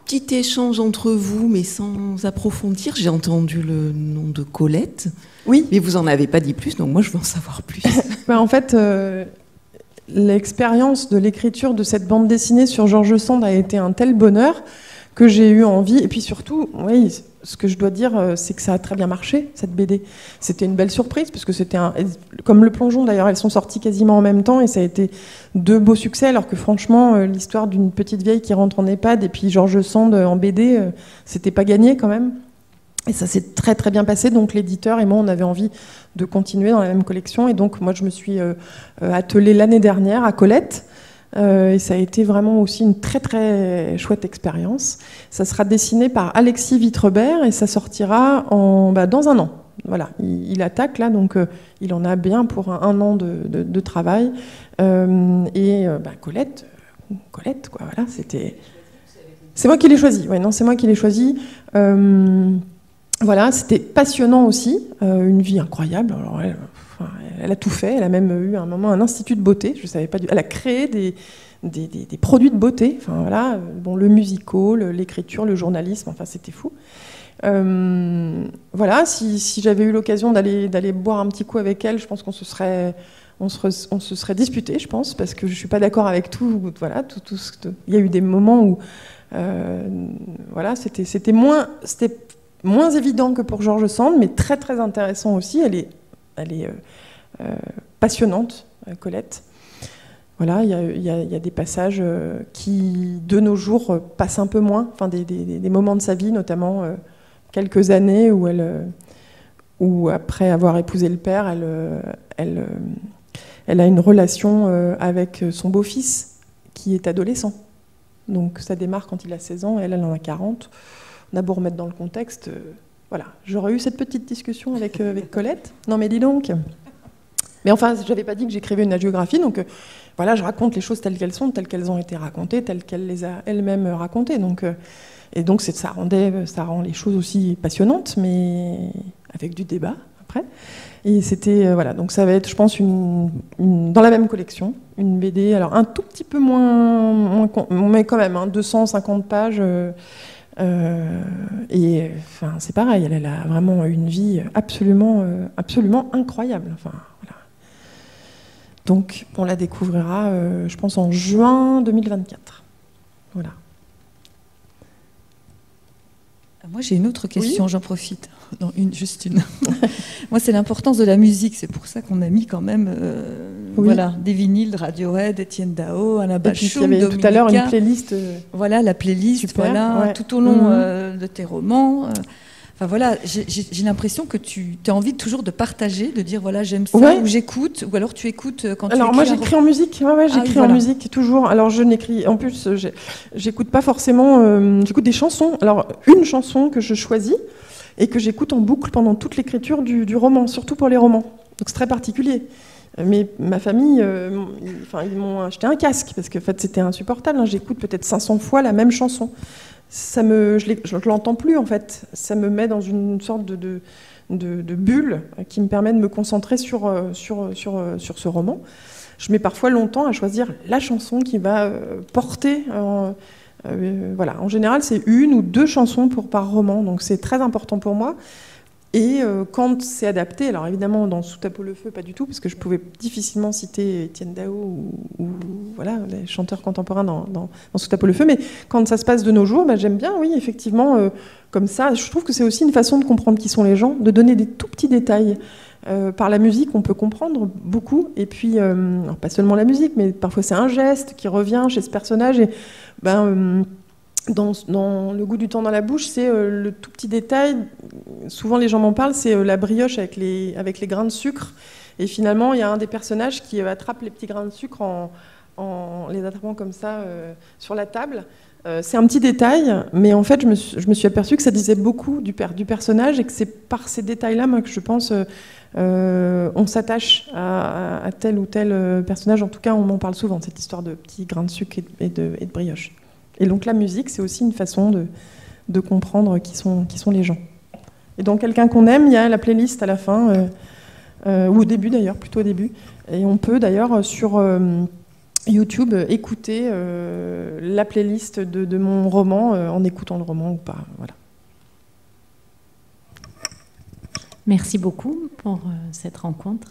petit échange entre vous, mais sans approfondir, j'ai entendu le nom de Colette. Oui. Mais vous n'en avez pas dit plus, donc moi, je veux en savoir plus. En fait, l'expérience de l'écriture de cette bande dessinée sur George Sand a été un tel bonheur que j'ai eu envie. Et puis surtout, oui, ce que je dois dire, c'est que ça a très bien marché, cette BD. C'était une belle surprise, parce que c'était comme Le Plongeon, d'ailleurs, elles sont sorties quasiment en même temps, et ça a été 2 beaux succès, alors que franchement, l'histoire d'une petite vieille qui rentre en EHPAD, et puis George Sand en BD, c'était pas gagné quand même. Et ça s'est très très bien passé, donc l'éditeur et moi, on avait envie de continuer dans la même collection, et donc moi, je me suis attelée l'année dernière à Colette, et ça a été vraiment aussi une très très chouette expérience. Ça sera dessiné par Alexis Vitrebert et ça sortira dans un an. Voilà, il attaque là, donc il en a bien pour un an de travail. Colette, quoi, voilà, c'était... C'est moi qui l'ai choisi, c'est moi qui l'ai choisi. Voilà, c'était passionnant aussi, une vie incroyable. Alors, elle a tout fait, elle a même eu à un moment un institut de beauté, je savais pas elle a créé des produits de beauté, le musical, l'écriture, le journalisme, c'était fou. Si j'avais eu l'occasion d'aller boire un petit coup avec elle, je pense qu'on se serait disputé, je pense, parce que je suis pas d'accord avec tout. Il y a eu des moments où c'était moins évident que pour George Sand, mais très très intéressant aussi. Elle est passionnante, Colette. Voilà, il y a des passages qui, de nos jours, passent un peu moins, des moments de sa vie, notamment quelques années où après avoir épousé le père, elle a une relation avec son beau-fils, qui est adolescent. Donc ça démarre quand il a 16 ans, elle en a 40. On a beau remettre dans le contexte... j'aurais eu cette petite discussion avec Colette. Non mais dis donc. Mais enfin, j'avais pas dit que j'écrivais une hagiographie, donc je raconte les choses telles qu'elles sont, telles qu'elles ont été racontées, telles qu'elle les a elle-même racontées. Donc ça rend les choses aussi passionnantes, mais avec du débat après. Et c'était donc ça va être, je pense, dans la même collection, une BD. Alors un tout petit peu moins mais quand même 250 pages. C'est pareil, elle a vraiment une vie absolument incroyable. Donc on la découvrira, je pense, en juin 2024. Voilà. Moi, j'ai une autre question, j'en profite. Non, juste une. Moi, c'est l'importance de la musique. C'est pour ça qu'on a mis quand même voilà, des vinyles de Radiohead, Étienne Dao, Alain Bachung, il y avait tout à l'heure une playlist. Voilà, la playlist, super, voilà, tout au long de tes romans. Enfin voilà, j'ai l'impression que tu as envie toujours de partager, de dire voilà j'aime ça, ou j'écoute, ou alors tu écoutes quand tu écris. Alors moi j'écris en musique, j'écris en musique toujours. Alors je n'écris, en plus j'écoute pas forcément, j'écoute des chansons. Alors une chanson que je choisis et que j'écoute en boucle pendant toute l'écriture du roman, surtout pour les romans. Donc c'est très particulier. Mais ma famille, ils m'ont acheté un casque parce que en fait c'était insupportable. Hein. J'écoute peut-être 500 fois la même chanson. Je l'entends plus en fait. Ça me met dans une sorte de bulle qui me permet de me concentrer sur ce roman. Je mets parfois longtemps à choisir la chanson qui va porter. Voilà. En général, c'est 1 ou 2 chansons par roman, donc c'est très important pour moi. Et quand c'est adapté, alors évidemment dans Sous ta peau le feu, pas du tout, parce que je pouvais difficilement citer Étienne Dao ou voilà, les chanteurs contemporains dans Sous ta peau le feu, mais quand ça se passe de nos jours, j'aime bien, oui, effectivement, comme ça. Je trouve que c'est aussi une façon de comprendre qui sont les gens, de donner des tout petits détails. Par la musique, on peut comprendre beaucoup, et puis, alors pas seulement la musique, mais parfois c'est un geste qui revient chez ce personnage, et dans Le goût du temps dans la bouche, c'est le tout petit détail, souvent les gens m'en parlent, c'est la brioche avec les grains de sucre. Et finalement, il y a un des personnages qui attrape les petits grains de sucre en les attrapant comme ça sur la table. C'est un petit détail, mais en fait, je me suis aperçue que ça disait beaucoup du personnage et que c'est par ces détails-là, moi, que je pense on s'attache à tel ou tel personnage. En tout cas, on m'en parle souvent, cette histoire de petits grains de sucre et de brioche. Et donc la musique, c'est aussi une façon de comprendre qui sont les gens. Et donc quelqu'un qu'on aime, il y a la playlist à la fin, ou au début d'ailleurs, plutôt au début. Et on peut d'ailleurs sur YouTube écouter la playlist de mon roman en écoutant le roman ou pas. Voilà. Merci beaucoup pour cette rencontre.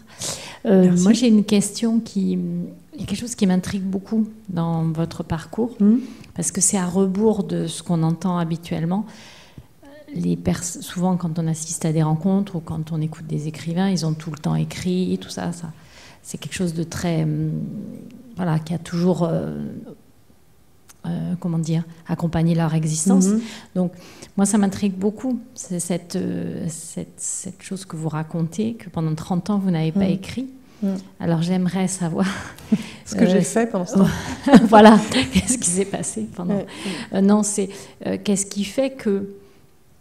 Moi, j'ai une question il y a quelque chose qui m'intrigue beaucoup dans votre parcours, parce que c'est à rebours de ce qu'on entend habituellement. Souvent, quand on assiste à des rencontres ou quand on écoute des écrivains, ils ont tout le temps écrit et tout ça. C'est quelque chose de très... voilà, qui a toujours... comment dire, accompagner leur existence. Donc, moi, ça m'intrigue beaucoup, c'est cette chose que vous racontez, que pendant 30 ans, vous n'avez pas écrit. Alors, j'aimerais savoir... ce que j'ai fait pendant ce temps. Voilà, qu'est-ce qui s'est passé pendant... non, c'est qu'est-ce qui fait que...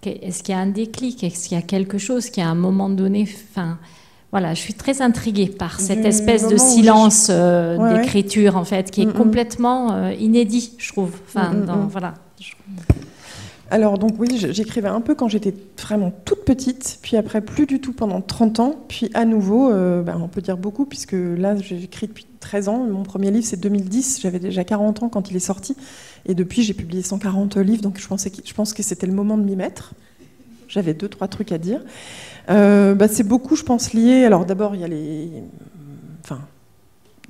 Est-ce qu'il y a un déclic? Est-ce qu'il y a quelque chose qui, à un moment donné... Enfin, voilà, je suis très intriguée par cette espèce de silence d'écriture, en fait, qui est complètement inédit, je trouve. Enfin, voilà. Alors, donc oui, j'écrivais un peu quand j'étais vraiment toute petite, puis après plus du tout pendant 30 ans, puis à nouveau, on peut dire beaucoup, puisque là, j'ai écrit depuis 13 ans. Mon premier livre, c'est 2010, j'avais déjà 40 ans quand il est sorti, et depuis, j'ai publié 140 livres, donc je pense que c'était le moment de m'y mettre. J'avais 2-3 trucs à dire. C'est beaucoup, je pense, lié. Alors d'abord, il y a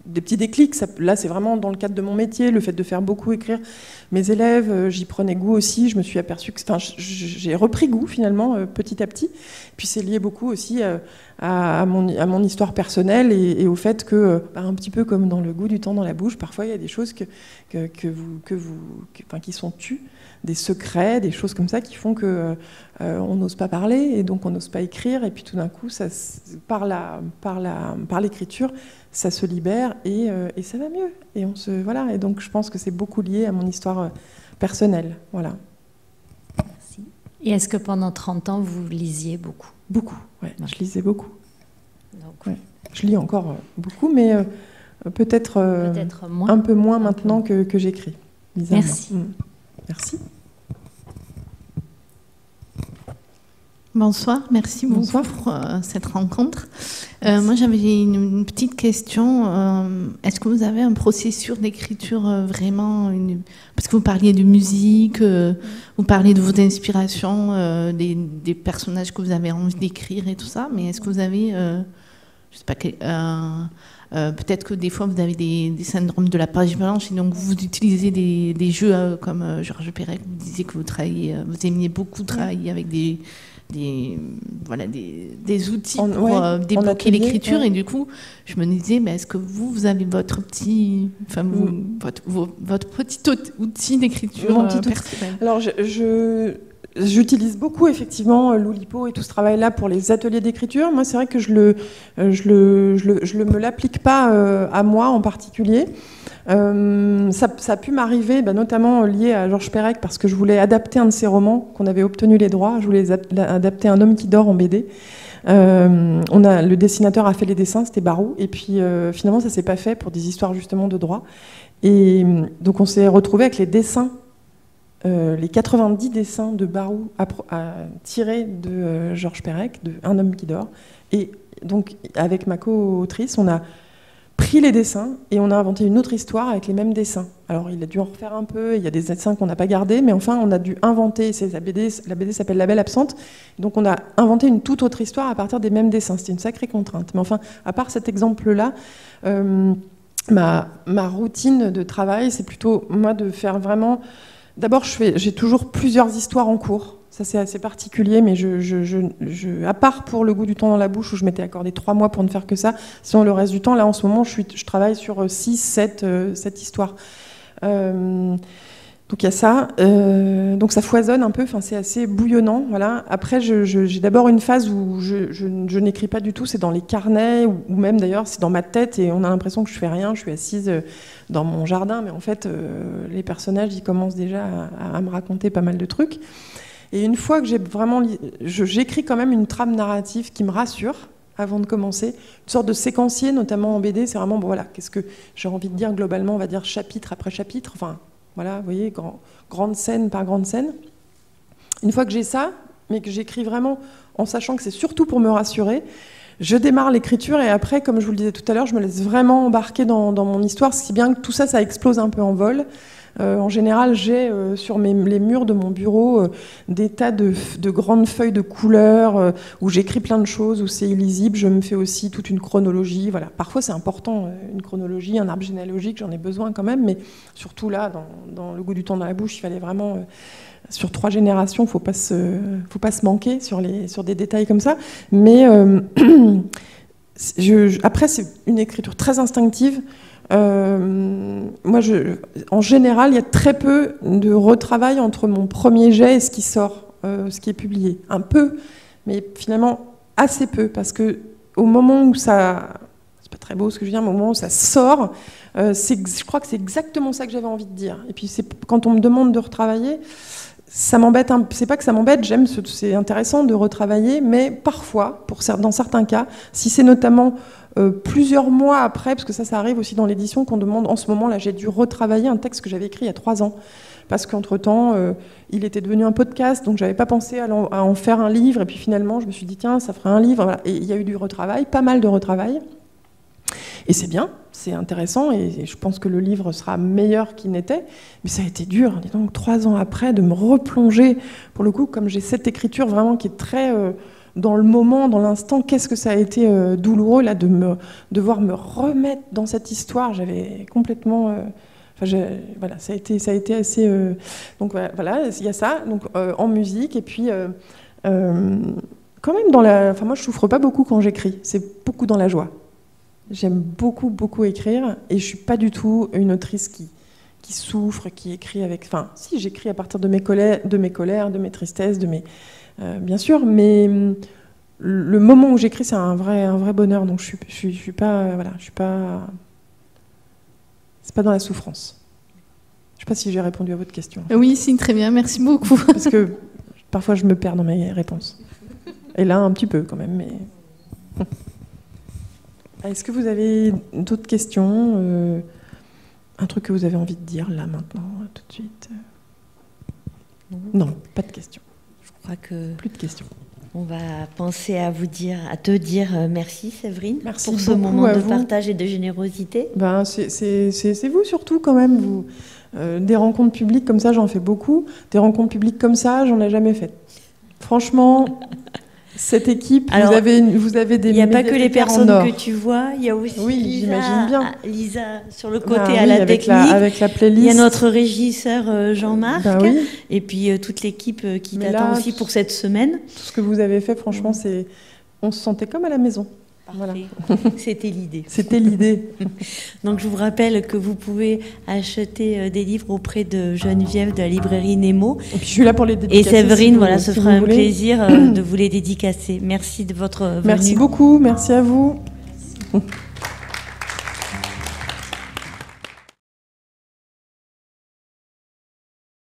des petits déclics. Là, c'est vraiment dans le cadre de mon métier, le fait de faire beaucoup écrire mes élèves. J'y prenais goût aussi. Je me suis aperçue que, j'ai repris goût finalement petit à petit. Puis c'est lié beaucoup aussi à mon histoire personnelle et au fait que, un petit peu comme dans Le goût du temps dans la bouche, parfois il y a des choses qui sont tues. Des secrets, des choses comme ça qui font que on n'ose pas parler et donc on n'ose pas écrire et puis tout d'un coup par l'écriture ça se libère et ça va mieux et et donc je pense que c'est beaucoup lié à mon histoire personnelle, voilà. Merci. Et est-ce que pendant 30 ans vous lisiez beaucoup? Beaucoup, ouais, je lisais beaucoup. Donc, ouais. Je lis encore beaucoup, mais peut-être un peu moins maintenant que j'écris. Bizarrement. Merci. Merci. Bonsoir, merci beaucoup pour cette rencontre. Moi, j'avais une petite question. Est-ce que vous avez un processus d'écriture vraiment parce que vous parliez de musique, vous parliez de vos inspirations, des personnages que vous avez envie d'écrire et tout ça, mais est-ce que vous avez, je sais pas, peut-être que des fois vous avez des syndromes de la page blanche et donc vous utilisez des jeux comme Georges Perec, vous disiez que vous aimiez beaucoup travailler avec des outils pour débloquer l'écriture, et du coup je me disais, mais est-ce que vous avez votre petit votre petit outil d'écriture personnel? Alors j'utilise beaucoup effectivement l'Oulipo et tout ce travail-là pour les ateliers d'écriture. Moi, c'est vrai que je me l'applique pas à moi en particulier. Ça a pu m'arriver, notamment lié à Georges Perec, parce que je voulais adapter un de ses romans qu'on avait obtenu les droits. Je voulais adapter Un homme qui dort en BD. Le dessinateur a fait les dessins, c'était Barou, et puis finalement ça s'est pas fait pour des histoires justement de droit. Et donc on s'est retrouvé avec les dessins. Les 90 dessins de Barou tirés de Georges Perec, de Un homme qui dort. Et donc, avec ma co-autrice, on a pris les dessins et on a inventé une autre histoire avec les mêmes dessins. Alors, il a dû en refaire un peu, il y a des dessins qu'on n'a pas gardés, mais enfin, on a dû inventer. La BD s'appelle La Belle Absente. Donc, on a inventé une toute autre histoire à partir des mêmes dessins. C'était une sacrée contrainte. Mais enfin, à part cet exemple-là, ma routine de travail, c'est plutôt, moi, de faire vraiment... D'abord, j'ai toujours plusieurs histoires en cours. Ça, c'est assez particulier, mais à part pour Le goût du temps dans la bouche, où je m'étais accordé 3 mois pour ne faire que ça, sinon le reste du temps, là, en ce moment, je travaille sur 6, 7 histoires. Donc, il y a ça. Donc, ça foisonne un peu, c'est assez bouillonnant. Voilà. Après, j'ai d'abord une phase où je n'écris pas du tout, c'est dans les carnets, ou même d'ailleurs, c'est dans ma tête, et on a l'impression que je fais rien, je suis assise dans mon jardin, mais en fait, les personnages, ils commencent déjà à me raconter pas mal de trucs. Et une fois que j'ai vraiment... J'écris quand même une trame narrative qui me rassure avant de commencer. Une sorte de séquencier, notamment en BD, c'est vraiment, qu'est-ce que j'ai envie de dire globalement, on va dire chapitre après chapitre, voilà, vous voyez, grande scène par grande scène. Une fois que j'ai ça, mais que j'écris vraiment en sachant que c'est surtout pour me rassurer, je démarre l'écriture et après, comme je vous le disais tout à l'heure, je me laisse vraiment embarquer dans mon histoire, ce qui est bien que tout ça, ça explose un peu en vol. En général, j'ai sur les murs de mon bureau des tas de grandes feuilles de couleurs où j'écris plein de choses, où c'est illisible. Je me fais aussi toute une chronologie. Voilà. Parfois, c'est important, une chronologie, un arbre généalogique, j'en ai besoin quand même, mais surtout là, dans Le goût du temps dans la bouche, il fallait vraiment... sur 3 générations, faut pas se manquer sur des détails comme ça. Mais après, c'est une écriture très instinctive. Moi, en général, il y a très peu de retravail entre mon premier jet et ce qui sort, ce qui est publié. Un peu, mais finalement assez peu, parce que au moment où ça, c'est pas très beau ce que je viens, mais au moment où ça sort, je crois que c'est exactement ça que j'avais envie de dire. Et puis quand on me demande de retravailler, ça m'embête. C'est pas que ça m'embête, c'est intéressant de retravailler, mais parfois, dans certains cas, si c'est notamment plusieurs mois après, parce que ça arrive aussi dans l'édition, qu'on demande en ce moment, là j'ai dû retravailler un texte que j'avais écrit il y a 3 ans, parce qu'entre-temps, il était devenu un podcast, donc j'avais pas pensé à en faire un livre, et puis finalement je me suis dit, tiens, ça ferait un livre, voilà. Et il y a eu du retravail, pas mal de retravail, et c'est bien, c'est intéressant, et je pense que le livre sera meilleur qu'il n'était, mais ça a été dur, dis donc 3 ans après, de me replonger, pour le coup, comme j'ai cette écriture vraiment qui est très... dans le moment, dans l'instant, qu'est-ce que ça a été douloureux là, de devoir me remettre dans cette histoire. J'avais complètement... voilà, ça a été assez... donc voilà, il y a ça, donc, en musique, et puis quand même moi je souffre pas beaucoup quand j'écris, c'est beaucoup dans la joie. J'aime beaucoup, beaucoup écrire, et je suis pas du tout une autrice qui souffre, qui écrit avec... Enfin, si, j'écris à partir de mes colères, de mes tristesses, bien sûr, mais le moment où j'écris, c'est un vrai bonheur. Donc je suis pas, voilà, c'est pas dans la souffrance. Je sais pas si j'ai répondu à votre question. Oui, si, très bien, merci beaucoup. Parce que parfois je me perds dans mes réponses. Et là, un petit peu quand même. Mais est-ce que vous avez d'autres questions, un truc que vous avez envie de dire là maintenant, tout de suite? Non, pas de questions. Je crois que plus de questions. On va penser à te dire merci Séverine, merci pour ce moment de partage et de générosité. C'est vous surtout quand même. Des rencontres publiques comme ça, j'en fais beaucoup. Des rencontres publiques comme ça, j'en ai jamais fait. Franchement, Cette équipe, Alors, vous avez des il n'y a pas que les personnes en or. que tu vois, il y a aussi j'imagine bien. Lisa sur le côté à la technique. Avec la playlist. Il y a notre régisseur Jean-Marc. Oui. Et puis toute l'équipe qui t'attend aussi pour cette semaine. Tout ce que vous avez fait, franchement, on se sentait comme à la maison. Voilà. C'était l'idée. C'était l'idée. Donc je vous rappelle que vous pouvez acheter des livres auprès de Geneviève de la librairie Nemo. Et puis je suis là pour les dédicacer. Et Séverine, se fera un plaisir de vous les dédicacer. Merci de votre venue. Merci beaucoup, merci à vous. Merci.